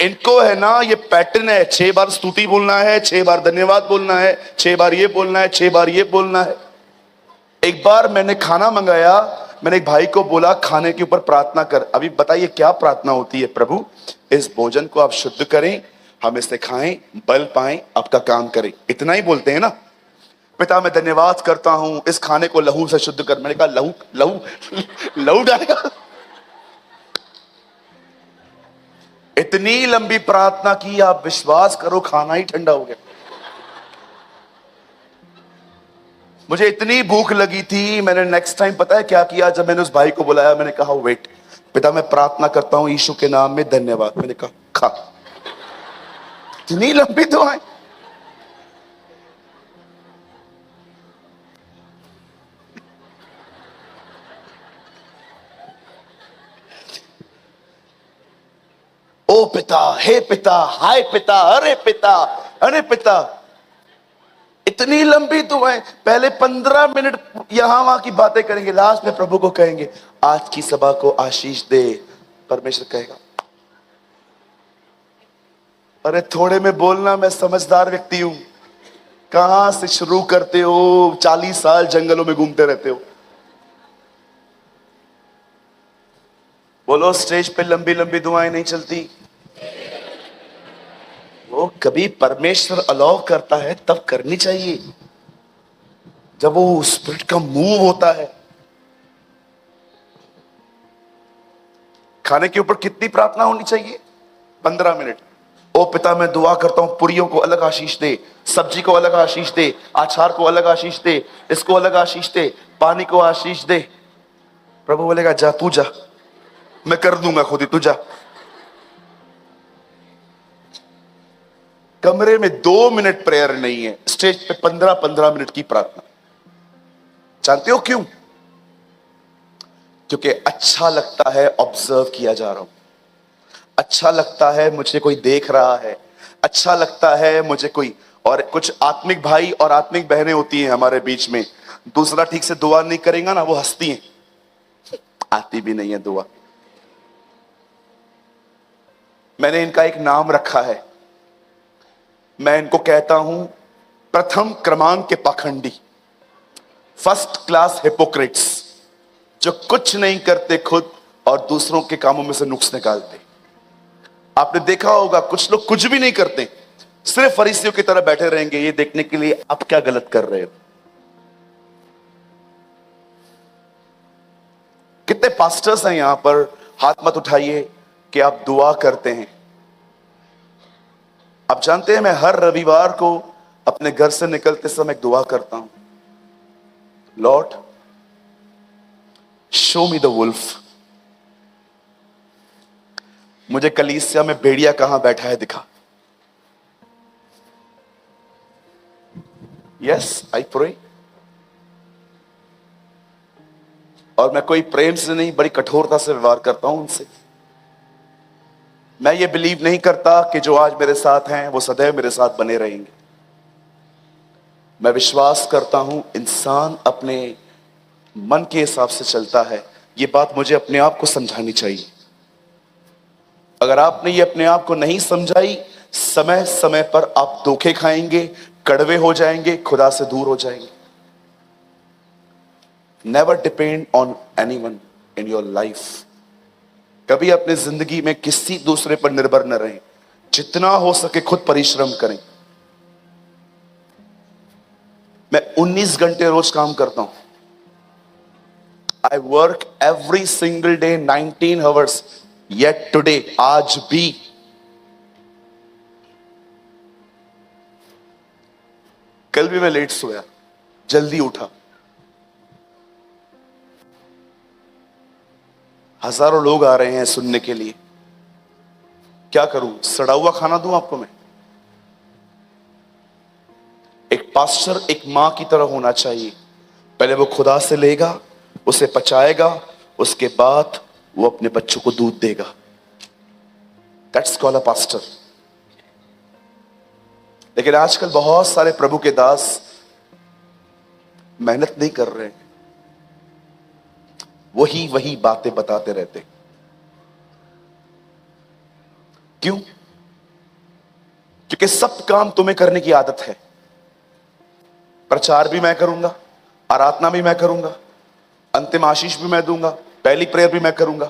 इनको है ना ये पैटर्न है, 6 बार स्तुति बोलना है, 6 बार धन्यवाद बोलना है, 6 बार ये बोलना है, 6 बार ये बोलना है। एक बार मैंने खाना मंगाया, मैंने एक भाई को बोला खाने के ऊपर प्रार्थना कर। अभी बताइए क्या प्रार्थना होती है? प्रभु इस भोजन को आप शुद्ध करें, हम इसे खाएं, बल पाएं, आपका काम करें, इतना ही बोलते हैं ना। पिता मैं धन्यवाद करता हूं इस खाने को लहू से शुद्ध कर। मैंने कहा लहू लहू लहू डालेगा? इतनी लंबी प्रार्थना की, आप विश्वास करो खाना ही ठंडा हो गया। मुझे इतनी भूख लगी थी, मैंने नेक्स्ट टाइम पता है क्या किया? जब मैंने उस भाई को बुलाया मैंने कहा वेट, पिता मैं प्रार्थना करता हूं यीशु के नाम में, धन्यवाद। मैंने कहा खा। इतनी लंबी दुआएं। ओ पिता, हे पिता, हाय पिता, अरे पिता, अरे पिता। इतनी लंबी दुआएं। पहले 15 मिनट यहां वहां की बातें करेंगे, लास्ट में प्रभु को कहेंगे आज की सभा को आशीष दे। परमेश्वर कहेगा अरे थोड़े में बोलना, मैं समझदार व्यक्ति हूं। कहां से शुरू करते हो? 40 साल जंगलों में घूमते रहते हो। बोलो, स्टेज पे लंबी लंबी दुआएं नहीं चलती। वो कभी परमेश्वर अलाउ करता है तब करनी चाहिए, जब वो स्पिरिट का मूव होता है। खाने के ऊपर कितनी प्रार्थना होनी चाहिए? 15 मिनट। ओ पिता, मैं दुआ करता हूं पुरियों को अलग आशीष दे, सब्जी को अलग आशीष दे, अचार को अलग आशीष दे, इसको अलग आशीष दे, पानी को आशीष दे। प्रभु बोलेगा जा, तू जा, मैं कर दूंगा खुद ही, तू जा। कमरे में 2 मिनट प्रेयर नहीं है, स्टेज पे 15-15 मिनट की प्रार्थना। जानते हो क्यों? क्योंकि अच्छा लगता है ऑब्जर्व किया जा रहा हूं, अच्छा लगता है मुझे कोई देख रहा है, अच्छा लगता है मुझे कोई। और कुछ आत्मिक भाई और आत्मिक बहनें होती हैं हमारे बीच में, दूसरा ठीक से दुआ नहीं करेगा ना, वो हंसती हैं, आती भी नहीं है दुआ। मैंने इनका एक नाम रखा है, मैं इनको कहता हूं प्रथम क्रमांक के पाखंडी, फर्स्ट क्लास हिपोक्रेट्स, जो कुछ नहीं करते खुद और दूसरों के कामों में से नुक्स निकालते। आपने देखा होगा कुछ लोग कुछ भी नहीं करते, सिर्फ फरीसियों की तरह बैठे रहेंगे ये देखने के लिए आप क्या गलत कर रहे हो। कितने पास्टर्स हैं यहां पर, हाथ मत उठाइए कि आप दुआ करते हैं। आप जानते हैं मैं हर रविवार को अपने घर से निकलते समय दुआ करता हूं, lord show me the wolf, मुझे कलीसिया में भेड़िया कहां बैठा है दिखा। Yes, I pray. और मैं कोई प्रेम से नहीं, बड़ी कठोरता से व्यवहार करता हूं उनसे। मैं ये बिलीव नहीं करता कि जो आज मेरे साथ हैं वो सदैव मेरे साथ बने रहेंगे। मैं विश्वास करता हूं इंसान अपने मन के हिसाब से चलता है। ये बात मुझे अपने आप को समझानी चाहिए। अगर आपने ये अपने आप को नहीं समझाई, समय समय पर आप धोखे खाएंगे, कड़वे हो जाएंगे, खुदा से दूर हो जाएंगे। Never depend on anyone in your life. कभी अपने जिंदगी में किसी दूसरे पर निर्भर न रहें, जितना हो सके खुद परिश्रम करें। मैं 19 घंटे रोज काम करता हूं। I work every single day 19 hours, yet today, आज भी कल भी मैं लेट सोया, जल्दी उठा। हजारों लोग आ रहे हैं सुनने के लिए, क्या करूं? सड़ा हुआ खाना दूं आपको मैं? एक पास्टर एक मां की तरह होना चाहिए। पहले वो खुदा से लेगा, उसे पचाएगा, उसके बाद वो अपने बच्चों को दूध देगा। That's called a pastor. लेकिन आजकल बहुत सारे प्रभु के दास मेहनत नहीं कर रहे हैं, वही बातें बताते रहते। क्यों? क्योंकि सब काम तुम्हें करने की आदत है। प्रचार भी मैं करूंगा, आराधना भी मैं करूंगा, अंतिम आशीष भी मैं दूंगा, पहली प्रेयर भी मैं करूंगा।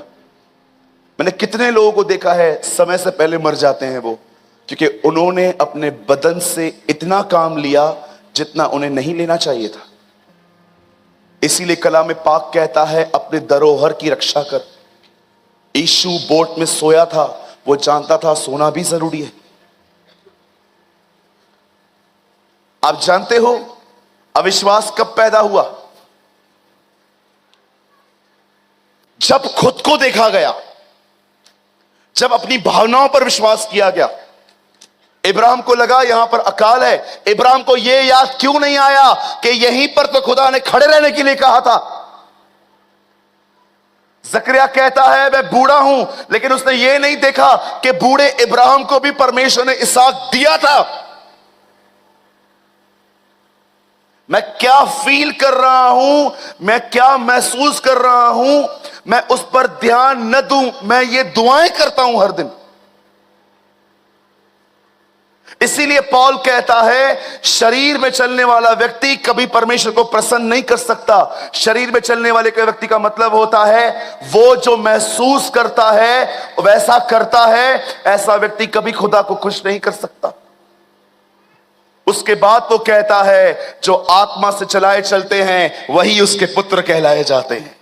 मैंने कितने लोगों को देखा है समय से पहले मर जाते हैं वो, क्योंकि उन्होंने अपने बदन से इतना काम लिया जितना उन्हें नहीं लेना चाहिए था। इसीलिए कलाम पाक कहता है अपने धरोहर की रक्षा कर। यीशु बोट में सोया था, वो जानता था सोना भी जरूरी है। आप जानते हो अविश्वास कब पैदा हुआ? जब खुद को देखा गया, जब अपनी भावनाओं पर विश्वास किया गया। इब्राहिम को लगा यहां पर अकाल है। इब्राहिम को यह याद क्यों नहीं आया कि यहीं पर तो खुदा ने खड़े रहने के लिए कहा था। जकरिया कहता है मैं बूढ़ा हूं, लेकिन उसने यह नहीं देखा कि बूढ़े इब्राहिम को भी परमेश्वर ने इसहाक दिया था। मैं क्या फील कर रहा हूं, मैं क्या महसूस कर रहा हूं, मैं उस पर ध्यान न दूं। मैं ये दुआएं करता हूं हर दिन। इसीलिए पौल कहता है शरीर में चलने वाला व्यक्ति कभी परमेश्वर को प्रसन्न नहीं कर सकता। शरीर में चलने वाले के व्यक्ति का मतलब होता है वो जो महसूस करता है वैसा करता है। ऐसा व्यक्ति कभी खुदा को खुश नहीं कर सकता। उसके बाद वो कहता है जो आत्मा से चलाए चलते हैं वही उसके पुत्र कहलाए जाते हैं।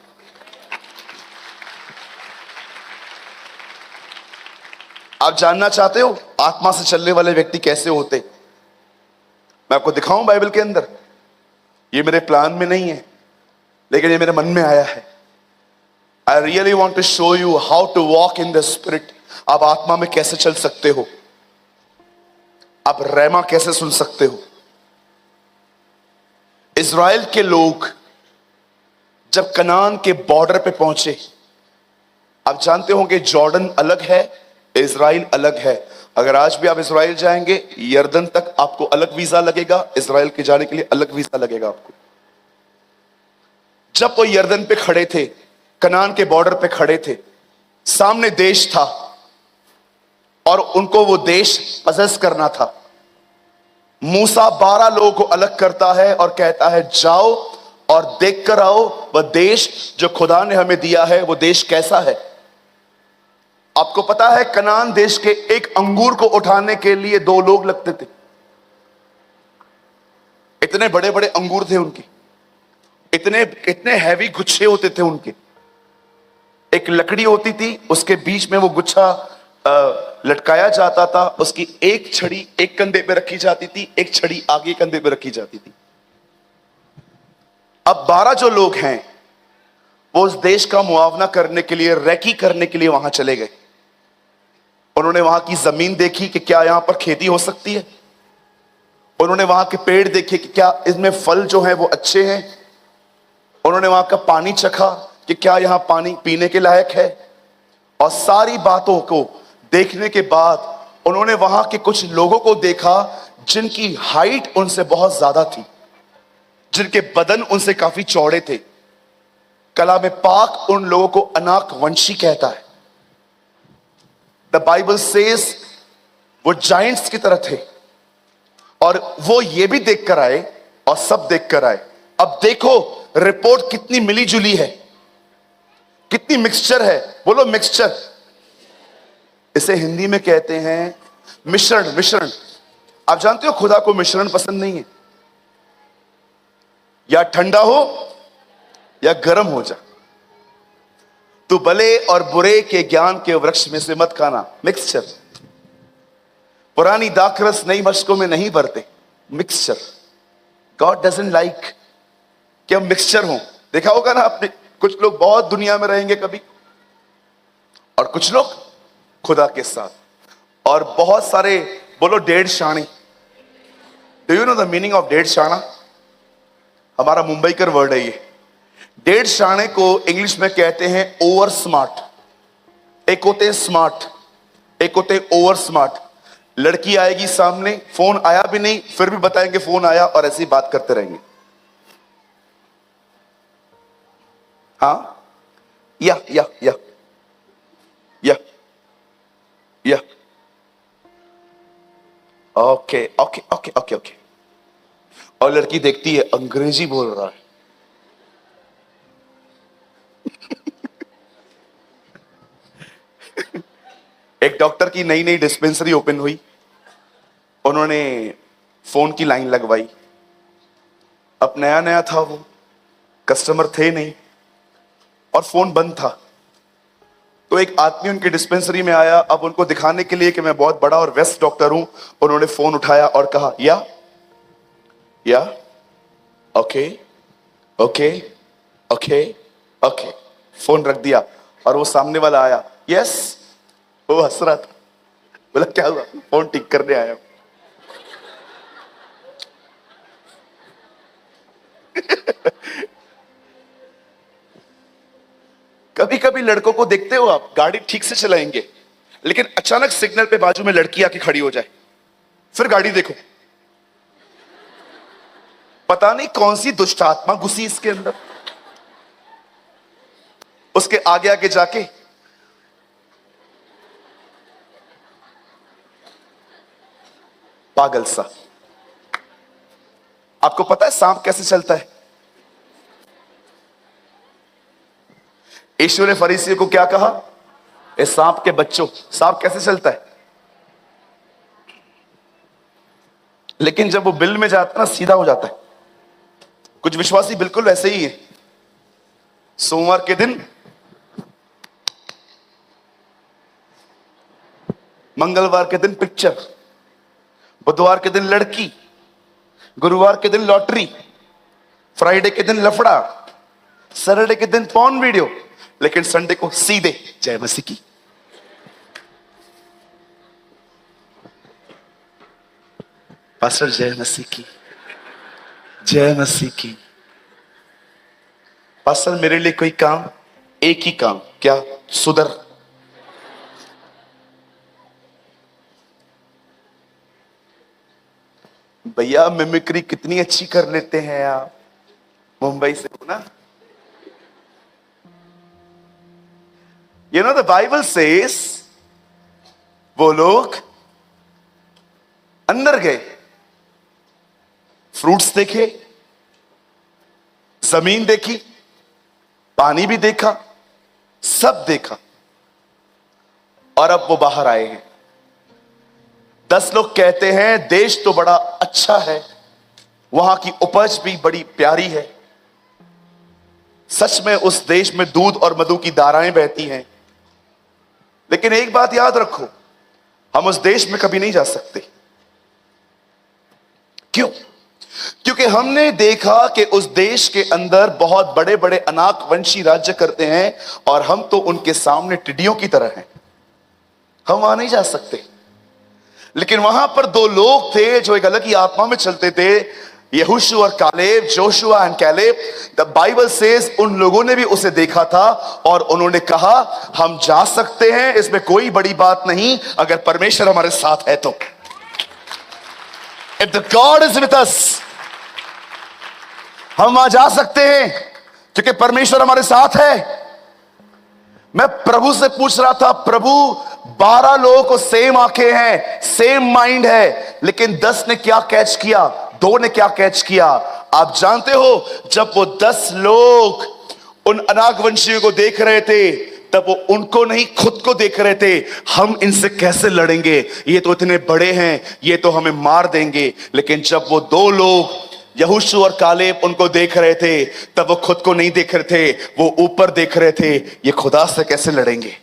आप जानना चाहते हो आत्मा से चलने वाले व्यक्ति कैसे होते? मैं आपको दिखाऊं बाइबल के अंदर। ये मेरे प्लान में नहीं है लेकिन ये मेरे मन में आया है। I really want to show you how to walk in the spirit. आप आत्मा में कैसे चल सकते हो, आप रहमा कैसे सुन सकते हो। इज़राइल के लोग जब कनान के बॉर्डर पे पहुंचे, आप जानते होंगे जॉर्डन अलग है, इज़राइल अलग है। अगर आज भी आप इज़राइल जाएंगे यरदन तक आपको अलग वीजा लगेगा, इज़राइल के जाने के लिए अलग वीजा लगेगा आपको। जब वो यरदन पे खड़े थे, कनान के बॉर्डर पे खड़े थे, सामने देश था और उनको वो देश पजेस करना था। मूसा 12 लोगों को अलग करता है और कहता है जाओ और देख कर आओ वह देश जो खुदा ने हमें दिया है वो देश कैसा है। आपको पता है कनान देश के एक अंगूर को उठाने के लिए 2 लोग लगते थे। इतने बड़े बड़े अंगूर थे उनके, इतने इतने हैवी गुच्छे होते थे उनके। एक लकड़ी होती थी, उसके बीच में वो गुच्छा लटकाया जाता था। उसकी एक छड़ी एक कंधे पे रखी जाती थी, एक छड़ी आगे कंधे पे रखी जाती थी। अब 12 जो लोग हैं वो उस देश का मुआवना करने के लिए, रेकी करने के लिए वहां चले गए। उन्होंने वहां की जमीन देखी कि क्या यहां पर खेती हो सकती है। उन्होंने वहां के पेड़ देखे कि क्या इसमें फल जो हैं वो अच्छे हैं। उन्होंने वहां का पानी चखा कि क्या यहां पानी पीने के लायक है। और सारी बातों को देखने के बाद उन्होंने वहां के कुछ लोगों को देखा जिनकी हाइट उनसे बहुत ज्यादा थी, जिनके बदन उनसे काफी चौड़े थे। कलाम पाक उन लोगों को अनाक वंशी कहता है। द बाइबल सेज वो जाइंट्स की तरह थे और वो ये भी देख कर आए और सब देख कर आए। अब देखो रिपोर्ट कितनी मिली जुली है, कितनी मिक्सचर है। बोलो मिक्सचर। इसे हिंदी में कहते हैं मिश्रण। मिश्रण। आप जानते हो खुदा को मिश्रण पसंद नहीं है। या ठंडा हो या गर्म हो जा, तू भले और बुरे के ज्ञान के वृक्ष में से मत खाना। मिक्सचर। पुरानी दाखरस नई मशकों में नहीं भरते। मिक्सचर। गॉड डजंट लाइक कि हम मिक्सचर हों। देखा होगा ना आपने, कुछ लोग बहुत दुनिया में रहेंगे कभी और कुछ लोग खुदा के साथ। और बहुत सारे बोलो डेढ़ शाणे। Do you know the meaning of डेढ़ शाणा? हमारा मुंबई का वर्ड है ये। डेढ़ शाणे को इंग्लिश में कहते हैं ओवर स्मार्ट। एक होते हैं स्मार्ट, एक होते हैं ओवर स्मार्ट। लड़की आएगी सामने, फोन आया भी नहीं फिर भी बताएंगे फोन आया और ऐसी बात करते रहेंगे। हाँ या या या या या okay okay okay okay okay. और लड़की देखती है अंग्रेजी बोल रहा है। एक डॉक्टर की नई नई डिस्पेंसरी ओपन हुई, उन्होंने फोन की लाइन लगवाई। अब नया नया था, वो कस्टमर थे नहीं और फोन बंद था। तो एक आदमी उनकी डिस्पेंसरी में आया। अब उनको दिखाने के लिए कि मैं बहुत बड़ा और बेस्ट डॉक्टर हूं, उन्होंने फोन उठाया और कहा या okay okay okay okay. Phone रख दिया और वो सामने वाला आया, यस। वो हंस रहा था, बोला क्या हुआ? फोन ठीक करने आया। कभी कभी लड़कों को देखते हो आप, गाड़ी ठीक से चलाएंगे लेकिन अचानक सिग्नल पे बाजू में लड़की आके खड़ी हो जाए, फिर गाड़ी देखो, पता नहीं कौन सी दुष्ट आत्मा घुसी इसके अंदर। उसके आगे आगे जाके पागल सा। आपको पता है सांप कैसे चलता है? यीशु ने फरीसियों को क्या कहा? इस सांप के बच्चों, सांप कैसे चलता है? लेकिन जब वो बिल में जाता है ना, सीधा हो जाता है। कुछ विश्वासी बिल्कुल वैसे ही है। सोमवार के दिन मंगलवार के दिन पिक्चर, बुधवार के दिन लड़की, गुरुवार के दिन लॉटरी, फ्राइडे के दिन लफड़ा, सैटरडे के दिन पॉर्न वीडियो, लेकिन संडे को सीधे जय मसीह की। पास्टर जय मसीह की, जय मसीह की। पास्टर मेरे लिए कोई काम, एक ही काम, क्या? सुधर। भैया मिमिक्री कितनी अच्छी कर लेते हैं आप, मुंबई से हो ना? You know the Bible says वो लोग अंदर गए, फ्रूट्स देखे, जमीन देखी, पानी भी देखा, सब देखा, और अब वो बाहर आए हैं। 10 लोग कहते हैं देश तो बड़ा अच्छा है, वहां की उपज भी बड़ी प्यारी है, सच में उस देश में दूध और मधु की धाराएं बहती हैं। लेकिन एक बात याद रखो, हम उस देश में कभी नहीं जा सकते। क्यों? क्योंकि हमने देखा कि उस देश के अंदर बहुत बड़े बड़े अनाकवंशी राज्य करते हैं और हम तो उनके सामने टिड्डियों की तरह हैं। हम वहां नहीं जा सकते। लेकिन वहां पर 2 लोग थे जो एक अलग ही आत्मा में चलते थे, यहोशू और Caleb, Joshua and Caleb. The Bible says उन लोगों ने भी उसे देखा था और उन्होंने कहा हम जा सकते हैं, इसमें कोई बड़ी बात नहीं अगर परमेश्वर हमारे साथ है तो। If the God is with us, हम वहां जा सकते हैं क्योंकि परमेश्वर हमारे साथ है। मैं प्रभु से पूछ रहा था, प्रभु 12 लोगों को सेम आंखें हैं, सेम माइंड है, लेकिन 10 ने क्या कैच किया, 2 ने क्या कैच किया? आप जानते हो, जब वो 10 लोग उन अनागवंशियों को देख रहे थे, तब वो उनको नहीं खुद को देख रहे थे। हम इनसे कैसे लड़ेंगे, ये तो इतने बड़े हैं, ये तो हमें मार देंगे। लेकिन जब वो 2 लोग यहोशू और कालेब उनको देख रहे थे, तब वो खुद को नहीं देख रहे थे, वो ऊपर देख रहे थे, ये खुदा से कैसे लड़ेंगे।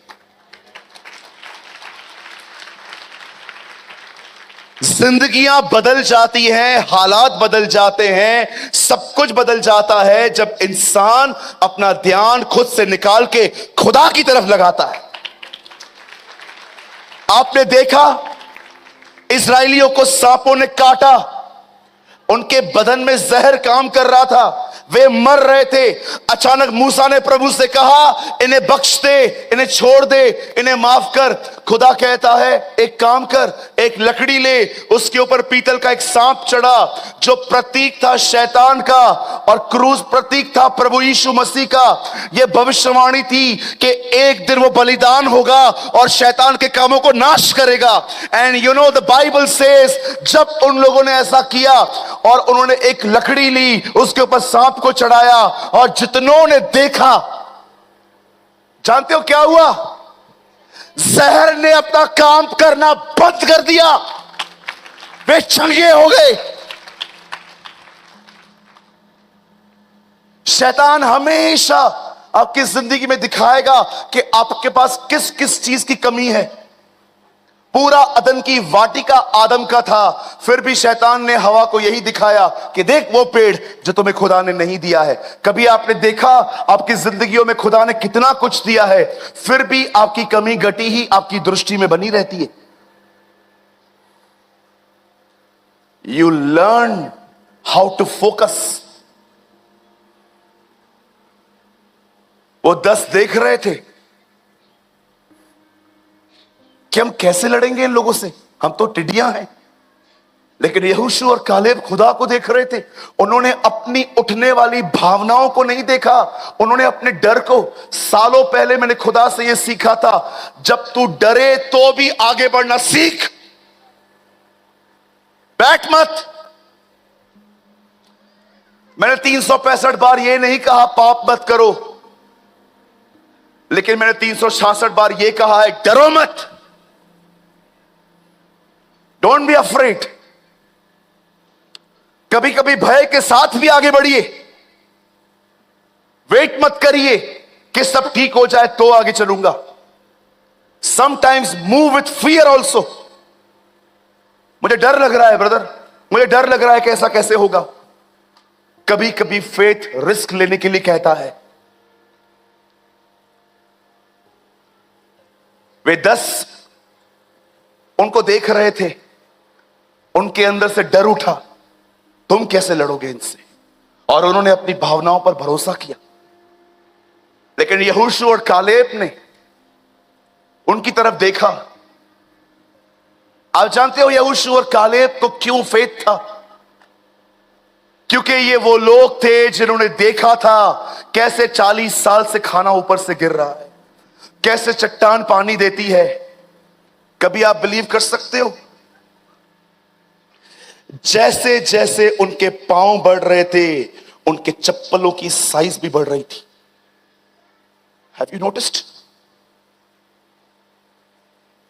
जिंदगियां बदल जाती हैं, हालात बदल जाते हैं, सब कुछ बदल जाता है जब इंसान अपना ध्यान खुद से निकाल के खुदा की तरफ लगाता है। आपने देखा इस्राएलियों को सांपों ने काटा, उनके बदन में जहर काम कर रहा था, वे मर रहे थे। अचानक मूसा ने प्रभु से कहा इन्हें बख्श दे, इन्हें छोड़ दे, इन्हें माफ कर। खुदा कहता है एक काम कर, एक लकड़ी ले, उसके ऊपर पीतल का एक सांप चढ़ा जो प्रतीक था शैतान का, और क्रूस प्रतीक था प्रभु यीशु मसीह का। यह भविष्यवाणी थी कि एक दिन वो बलिदान होगा और शैतान के कामों को नाश करेगा। And you know the Bible says जब उन लोगों ने ऐसा किया और उन्होंने एक लकड़ी ली, उसके ऊपर सांप को चढ़ाया, और जितनों ने देखा, जानते हो क्या हुआ? जहर ने अपना काम करना बंद कर दिया, वे चंगे हो गए। शैतान हमेशा आपकी जिंदगी में दिखाएगा कि आपके पास किस किस चीज की कमी है। पूरा अदन की वाटिका आदम का था, फिर भी शैतान ने हवा को यही दिखाया कि देख वो पेड़ जो तुम्हें खुदा ने नहीं दिया है। कभी आपने देखा आपकी जिंदगियों में खुदा ने कितना कुछ दिया है, फिर भी आपकी कमी घटी ही आपकी दृष्टि में बनी रहती है। You learn how to focus. वो 10 देख रहे थे कि हम कैसे लड़ेंगे इन लोगों से, हम तो टिड्डियां हैं। लेकिन यहोशू और कालेब खुदा को देख रहे थे। उन्होंने अपनी उठने वाली भावनाओं को नहीं देखा, उन्होंने अपने डर को। सालों पहले मैंने खुदा से यह सीखा था, जब तू डरे तो भी आगे बढ़ना सीख। बैठ मत। मैंने 365 बार ये नहीं कहा पाप मत करो, लेकिन मैंने 366 बार ये कहा है डरो मत। Don't be afraid. कभी कभी भय के साथ भी आगे बढ़िए। वेट मत करिए कि सब ठीक हो जाए तो आगे चलूंगा। Sometimes move with fear also. मुझे डर लग रहा है ब्रदर, मुझे डर लग रहा है कि ऐसा कैसे होगा। कभी कभी फेथ रिस्क लेने के लिए कहता है। वे 10 उनको देख रहे थे, उनके अंदर से डर उठा, तुम कैसे लड़ोगे इनसे, और उन्होंने अपनी भावनाओं पर भरोसा किया। लेकिन यहोशू और कालेब ने उनकी तरफ देखा। आप जानते हो यहोशू और कालेब को क्यों फेथ था? क्योंकि ये वो लोग थे जिन्होंने देखा था कैसे 40 साल से खाना ऊपर से गिर रहा है, कैसे चट्टान पानी देती है। कभी आप बिलीव कर सकते हो, जैसे जैसे उनके पांव बढ़ रहे थे, उनके चप्पलों की साइज भी बढ़ रही थी। Have you noticed?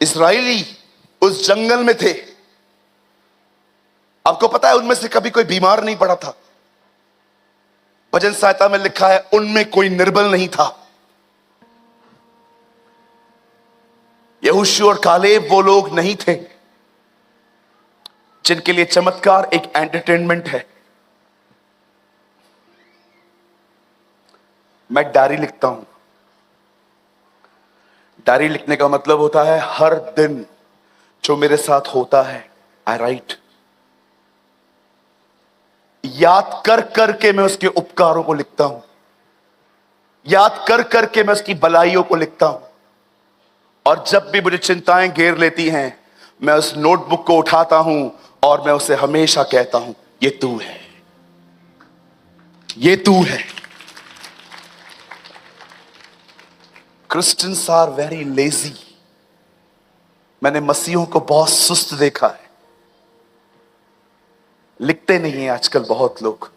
इस्राएली उस जंगल में थे, आपको पता है उनमें से कभी कोई बीमार नहीं पड़ा था। भजन सहायता में लिखा है उनमें कोई निर्बल नहीं था। यहोशू और कालेब वो लोग नहीं थे जिनके लिए चमत्कार एक एंटरटेनमेंट है। मैं डायरी लिखता हूं। डायरी लिखने का मतलब होता है हर दिन जो मेरे साथ होता है आई राइट। याद कर करके मैं उसके उपकारों को लिखता हूं, याद कर करके मैं उसकी भलाइयों को लिखता हूं। और जब भी मुझे चिंताएं घेर लेती हैं, मैं उस नोटबुक को उठाता हूं और मैं उसे हमेशा कहता हूं ये तू है, ये तू है। Christians are very lazy. मैंने मसीहों को बहुत सुस्त देखा है। लिखते नहीं है आजकल बहुत लोग।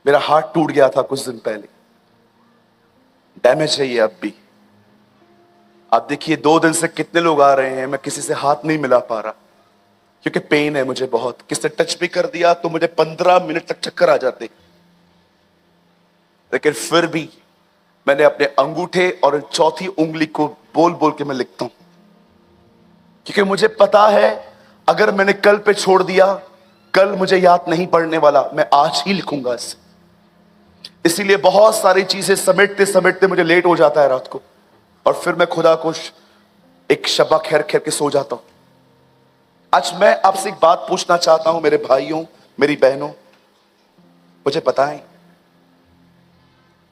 मेरा हार्ट टूट गया था कुछ दिन पहले, डैमेज है ये अब भी। आप देखिए 2 दिन से कितने लोग आ रहे हैं, मैं किसी से हाथ नहीं मिला पा रहा क्योंकि पेन है मुझे बहुत। किसने टच भी कर दिया तो मुझे 15 मिनट तक चक्कर आ जाते। लेकिन फिर भी मैंने अपने अंगूठे और चौथी उंगली को बोल बोल के मैं लिखता हूं, क्योंकि मुझे पता है अगर मैंने कल पे छोड़ दिया, कल मुझे याद नहीं पड़ने वाला, मैं आज ही लिखूंगा इसे। इसीलिए बहुत सारी चीजें समेटते समेटते मुझे लेट हो जाता है रात को, और फिर मैं खुदा को एक शब्बा खैर खैर के सो जाता हूं। आज मैं आपसे एक बात पूछना चाहता हूं, मेरे भाइयों मेरी बहनों, मुझे बताएं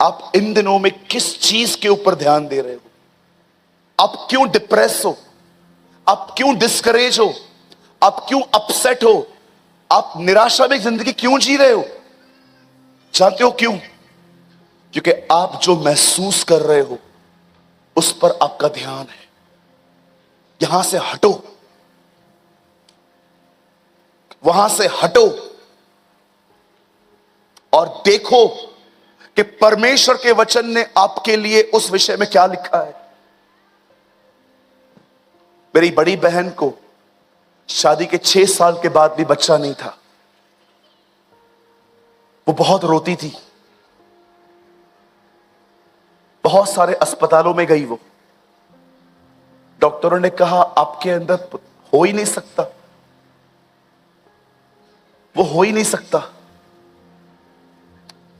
आप इन दिनों में किस चीज के ऊपर ध्यान दे रहे हो? आप क्यों डिप्रेस हो? आप क्यों डिस्करेज हो? आप क्यों अपसेट हो? आप निराशा में जिंदगी क्यों जी रहे हो? जानते हो क्यों? क्योंकि आप जो महसूस कर रहे हो उस पर आपका ध्यान है। यहां से हटो, वहां से हटो और देखो कि परमेश्वर के वचन ने आपके लिए उस विषय में क्या लिखा है। मेरी बड़ी बहन को शादी के 6 साल के बाद भी बच्चा नहीं था। वो बहुत रोती थी, बहुत सारे अस्पतालों में गई। वो डॉक्टरों ने कहा आपके अंदर हो ही नहीं सकता, वो हो ही नहीं सकता।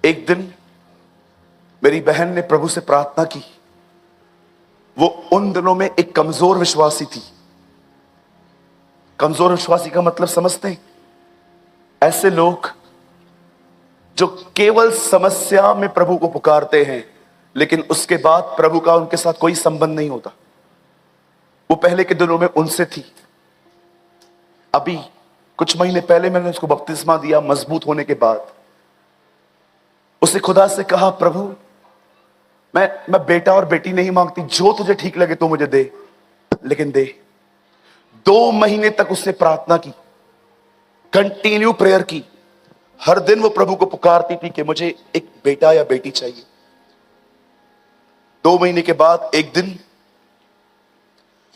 एक दिन मेरी बहन ने प्रभु से प्रार्थना की। वो उन दिनों में एक कमजोर विश्वासी थी। कमजोर विश्वासी का मतलब समझते हैं? ऐसे लोग जो केवल समस्या में प्रभु को पुकारते हैं, लेकिन उसके बाद प्रभु का उनके साथ कोई संबंध नहीं होता। वो पहले के दिनों में उनसे थी। अभी कुछ महीने पहले मैंने उसको बपतिस्मा दिया मजबूत होने के बाद। उसे खुदा से कहा प्रभु मैं बेटा और बेटी नहीं मांगती, जो तुझे ठीक लगे तो मुझे दे, लेकिन दे। 2 महीने तक उसने प्रार्थना की। कंटिन्यू प्रेयर की। हर दिन वो प्रभु को पुकारती थी कि मुझे एक बेटा या बेटी चाहिए। 2 महीने के बाद एक दिन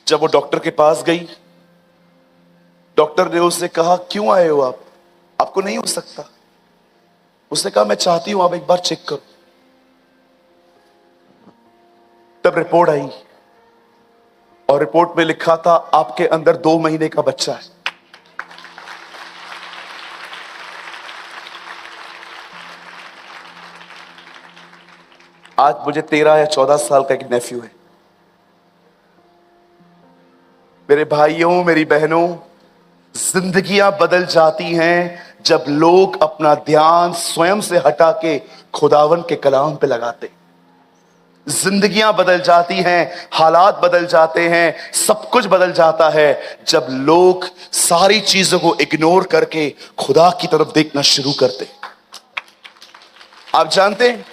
जब वो डॉक्टर के पास गई, डॉक्टर ने उससे कहा, क्यों आए हो आप, आपको नहीं हो सकता। उसने कहा, मैं चाहती हूं आप एक बार चेक करो। तब रिपोर्ट आई और रिपोर्ट में लिखा था, आपके अंदर 2 महीने का बच्चा है। आज मुझे 13 या 14 साल का एक नेफ्यू है। मेरे भाइयों, मेरी बहनों, जिंदगियां बदल जाती हैं जब लोग अपना ध्यान स्वयं से हटा के खुदावन के कलाम पे लगाते। जिंदगियां बदल जाती हैं, हालात बदल जाते हैं, सब कुछ बदल जाता है जब लोग सारी चीजों को इग्नोर करके खुदा की तरफ देखना शुरू करते। आप जानते हैं,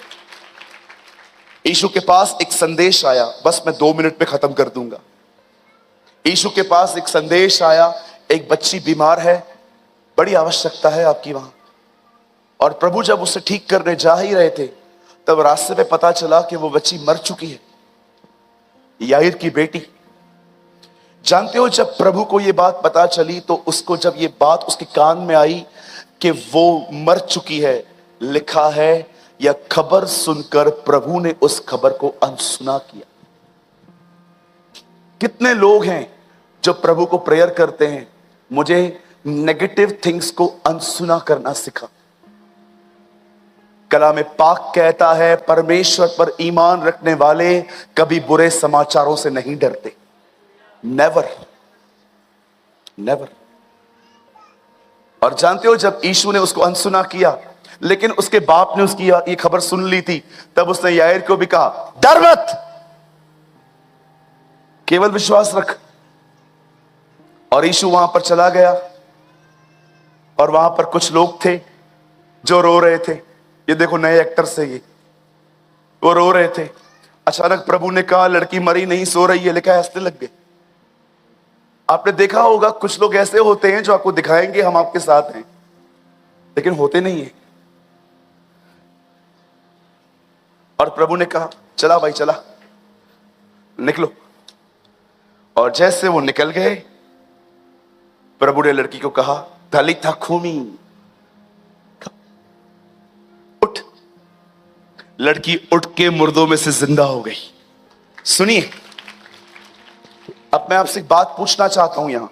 यीशु के पास एक संदेश आया, बस मैं 2 मिनट में खत्म कर दूंगा। यीशु के पास एक संदेश आया, एक बच्ची बीमार है, बड़ी आवश्यकता है आपकी वहां। और प्रभु जब उसे ठीक करने जा ही रहे थे, तब रास्ते में पता चला कि वो बच्ची मर चुकी है, याईर की बेटी। जानते हो, जब प्रभु को ये बात पता चली तो उसको जब ये बात उसके कान में आई कि वो मर चुकी है, लिखा है, यह खबर सुनकर प्रभु ने उस खबर को अनसुना किया। कितने लोग हैं जो प्रभु को प्रेयर करते हैं, मुझे नेगेटिव थिंग्स को अनसुना करना सिखा। कलाम पाक कहता है, परमेश्वर पर ईमान रखने वाले कभी बुरे समाचारों से नहीं डरते। Never, never. और जानते हो, जब यीशु ने उसको अनसुना किया, लेकिन उसके बाप ने उसकी ये खबर सुन ली थी, तब उसने याईर को भी कहा, डर मत, केवल विश्वास रख। और यीशु वहां पर चला गया और वहां पर कुछ लोग थे जो रो रहे थे। ये देखो, नए एक्टर से ये, वो रो रहे थे। अचानक प्रभु ने कहा, लड़की मरी नहीं, सो रही है, लिखा है, हंसने लग गए। आपने देखा होगा, कुछ लोग ऐसे होते हैं जो आपको दिखाएंगे हम आपके साथ हैं, लेकिन होते नहीं है। और प्रभु ने कहा, चला भाई चला, निकलो। और जैसे वो निकल गए, प्रभु ने लड़की को कहा, तलिथा खूमी, उठ। लड़की उठ के मुर्दों में से जिंदा हो गई। सुनिए, अब मैं आपसे एक बात पूछना चाहता हूं यहां,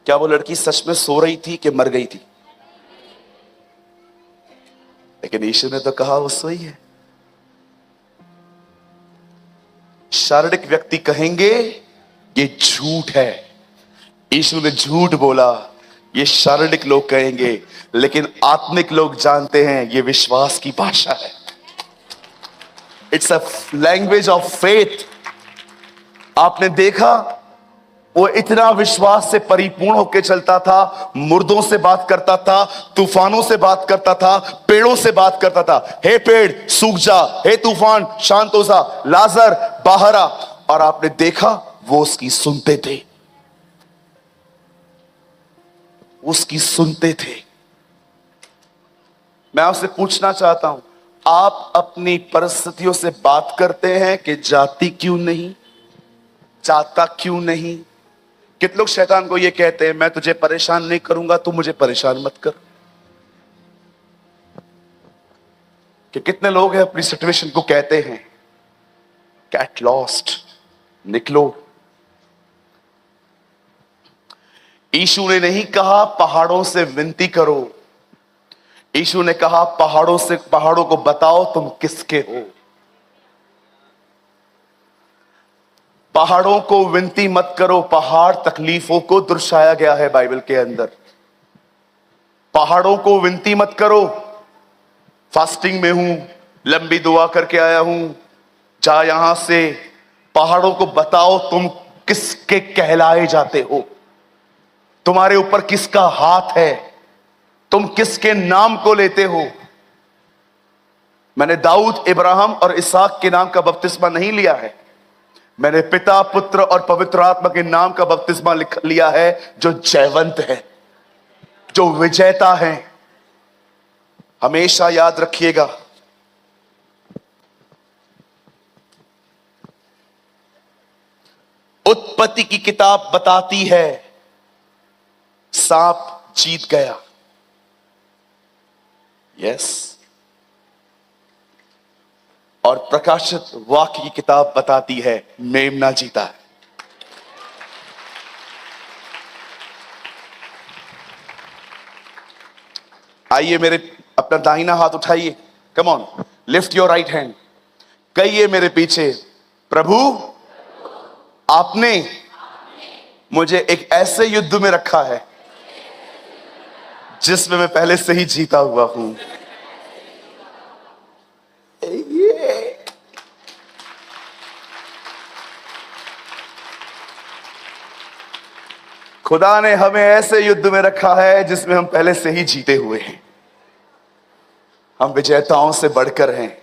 क्या वो लड़की सच में सो रही थी कि मर गई थी? लेकिन यीशु ने तो कहा वो सोई है। शारीरिक व्यक्ति कहेंगे ये झूठ है, यीशु ने झूठ बोला, ये शारीरिक लोग कहेंगे, लेकिन आत्मिक लोग जानते हैं ये विश्वास की भाषा है। It's a language of faith. आपने देखा, वो इतना विश्वास से परिपूर्ण होकर चलता था, मुर्दों से बात करता था, तूफानों से बात करता था, पेड़ों से बात करता था, हे पेड़ सूख जा, हे तूफान शांत हो जा, लाजर बाहर आ। और आपने देखा, वो उसकी सुनते थे, उसकी सुनते थे। मैं आपसे पूछना चाहता हूं, आप अपनी परिस्थितियों से बात करते हैं कि जाती क्यों नहीं, चाहता क्यों नहीं? कितने लोग शैतान को ये कहते हैं, मैं तुझे परेशान नहीं करूंगा, तू मुझे परेशान मत कर। कि कितने लोग हैं अपनी सिचुएशन को कहते हैं, गेट लॉस्ट, निकलो। यीशु ने नहीं कहा पहाड़ों से विनती करो, यीशु ने कहा पहाड़ों को बताओ तुम किसके हो। पहाड़ों को विनती मत करो, पहाड़ तकलीफों को दर्शाया गया है बाइबल के अंदर। पहाड़ों को विनती मत करो, फास्टिंग में हूं, लंबी दुआ करके आया हूं, जा यहां से। पहाड़ों को बताओ तुम किसके कहलाए जाते हो, तुम्हारे ऊपर किसका हाथ है, तुम किसके नाम को लेते हो। मैंने दाऊद, इब्राहिम और इसहाक के नाम का बपतिस्मा नहीं लिया है, मैंने पिता, पुत्र और पवित्र आत्मा के नाम का बपतिस्मा लिया है, जो जयवंत है, जो विजेता है। हमेशा याद रखिएगा, उत्पत्ति की किताब बताती है सांप जीत गया। यस। और प्रकाशित वाक्य की किताब बताती है मेमना जीता है। आइए, मेरे अपना दाहिना हाथ उठाइए। Come on, lift your right hand. कहिए मेरे पीछे, प्रभु आपने मुझे एक ऐसे युद्ध में रखा है जिसमें मैं पहले से ही जीता हुआ हूं। खुदा ने हमें ऐसे युद्ध में रखा है जिसमें हम पहले से ही जीते हुए हैं। हम विजेताओं से बढ़कर हैं।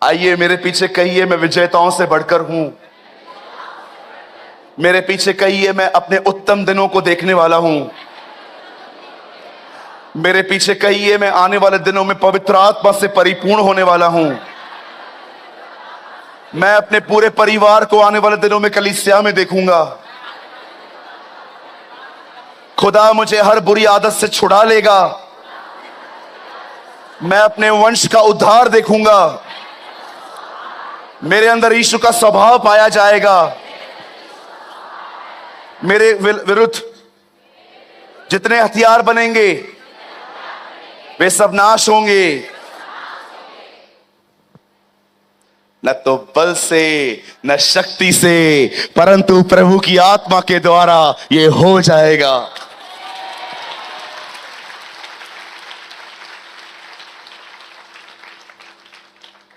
आइए मेरे पीछे कहिए, मैं विजेताओं से बढ़कर हूं। मेरे पीछे कहिए, मैं अपने उत्तम दिनों को देखने वाला हूं। मेरे पीछे कहिए, मैं आने वाले दिनों में पवित्र आत्मा से परिपूर्ण होने वाला हूं। मैं अपने पूरे परिवार को आने वाले दिनों में कलीसिया में देखूंगा। खुदा मुझे हर बुरी आदत से छुड़ा लेगा। मैं अपने वंश का उद्धार देखूंगा। मेरे अंदर यीशु का स्वभाव पाया जाएगा। मेरे विरुद्ध जितने हथियार बनेंगे वे सब नाश होंगे। न तो बल से न शक्ति से, परंतु प्रभु की आत्मा के द्वारा ये हो जाएगा।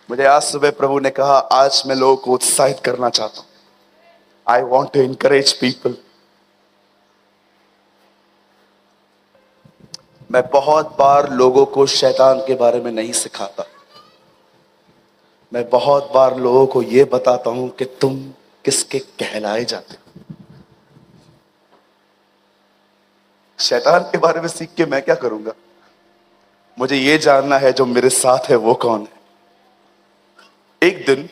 मुझे आज सुबह प्रभु ने कहा, आज मैं लोगों को उत्साहित करना चाहता हूं। I want to encourage people. मैं बहुत बार लोगों को शैतान के बारे में नहीं सिखाता। मैं बहुत बार लोगों को यह बताता हूं कि तुम किसके कहलाए जाते हो। शैतान के बारे में सीख के मैं क्या करूंगा? मुझे यह जानना है जो मेरे साथ है वो कौन है। एक दिन,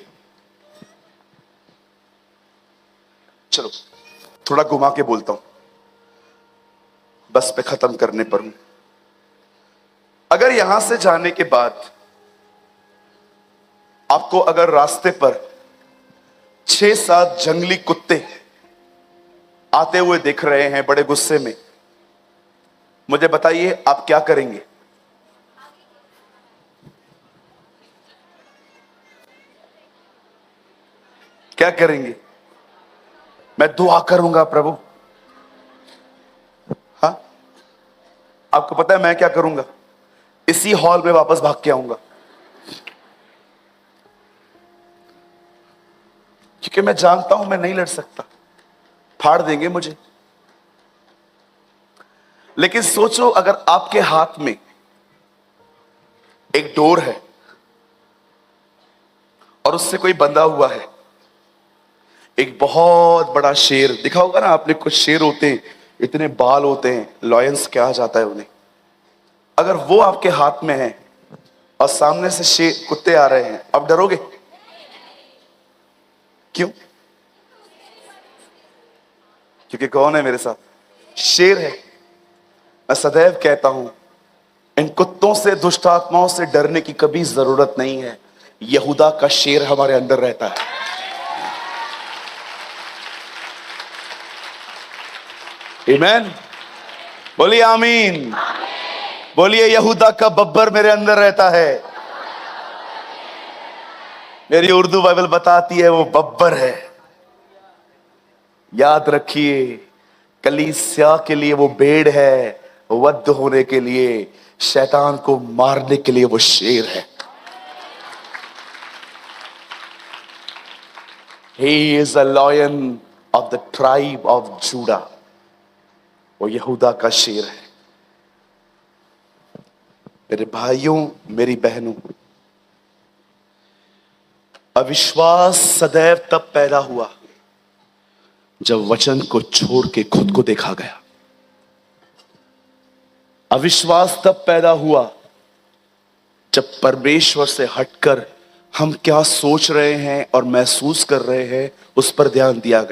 चलो थोड़ा घुमा के बोलता हूं, बस पे खत्म करने पर हूं। अगर यहां से जाने के बाद आपको अगर रास्ते पर 6-7 जंगली कुत्ते आते हुए दिख रहे हैं बड़े गुस्से में, मुझे बताइए आप क्या करेंगे? क्या करेंगे? मैं दुआ करूंगा, प्रभु। हाँ, आपको पता है मैं क्या करूंगा? इसी हॉल में वापस भाग के आऊंगा, क्योंकि मैं जानता हूं मैं नहीं लड़ सकता। फाड़ देंगे मुझे। लेकिन सोचो, अगर आपके हाथ में एक डोर है और उससे कोई बंधा हुआ है, एक बहुत बड़ा शेर। दिखा होगा ना आपने, कुछ शेर होते हैं, इतने बाल होते हैं, लॉयंस क्या जाता है उन्हें। अगर वो आपके हाथ में है और सामने से शेर कुत्ते आ रहे हैं, आप डरोगे? क्यों? क्योंकि कौन है मेरे साथ? शेर है। मैं सदैव कहता हूं, इन कुत्तों से, दुष्ट आत्माओं से डरने की कभी जरूरत नहीं है। यहूदा का शेर हमारे अंदर रहता है। आमीन। बोलिए आमीन। बोलिए, यहूदा का बब्बर मेरे अंदर रहता है। मेरी उर्दू बाइबल बताती है वो बब्बर है। याद रखिए, कलीसिया के लिए वो भेड़ है, वध होने के लिए, शैतान को मारने के लिए वो शेर है। He is a lion of the tribe of Judah. वो यहूदा का शेर है। मेरे भाइयों, मेरी बहनों, अविश्वास सदैव तब पैदा हुआ जब वचन को छोड़ के खुद को देखा गया। अविश्वास तब पैदा हुआ जब परमेश्वर से हटकर हम क्या सोच रहे हैं और महसूस कर रहे हैं उस पर ध्यान दिया गया।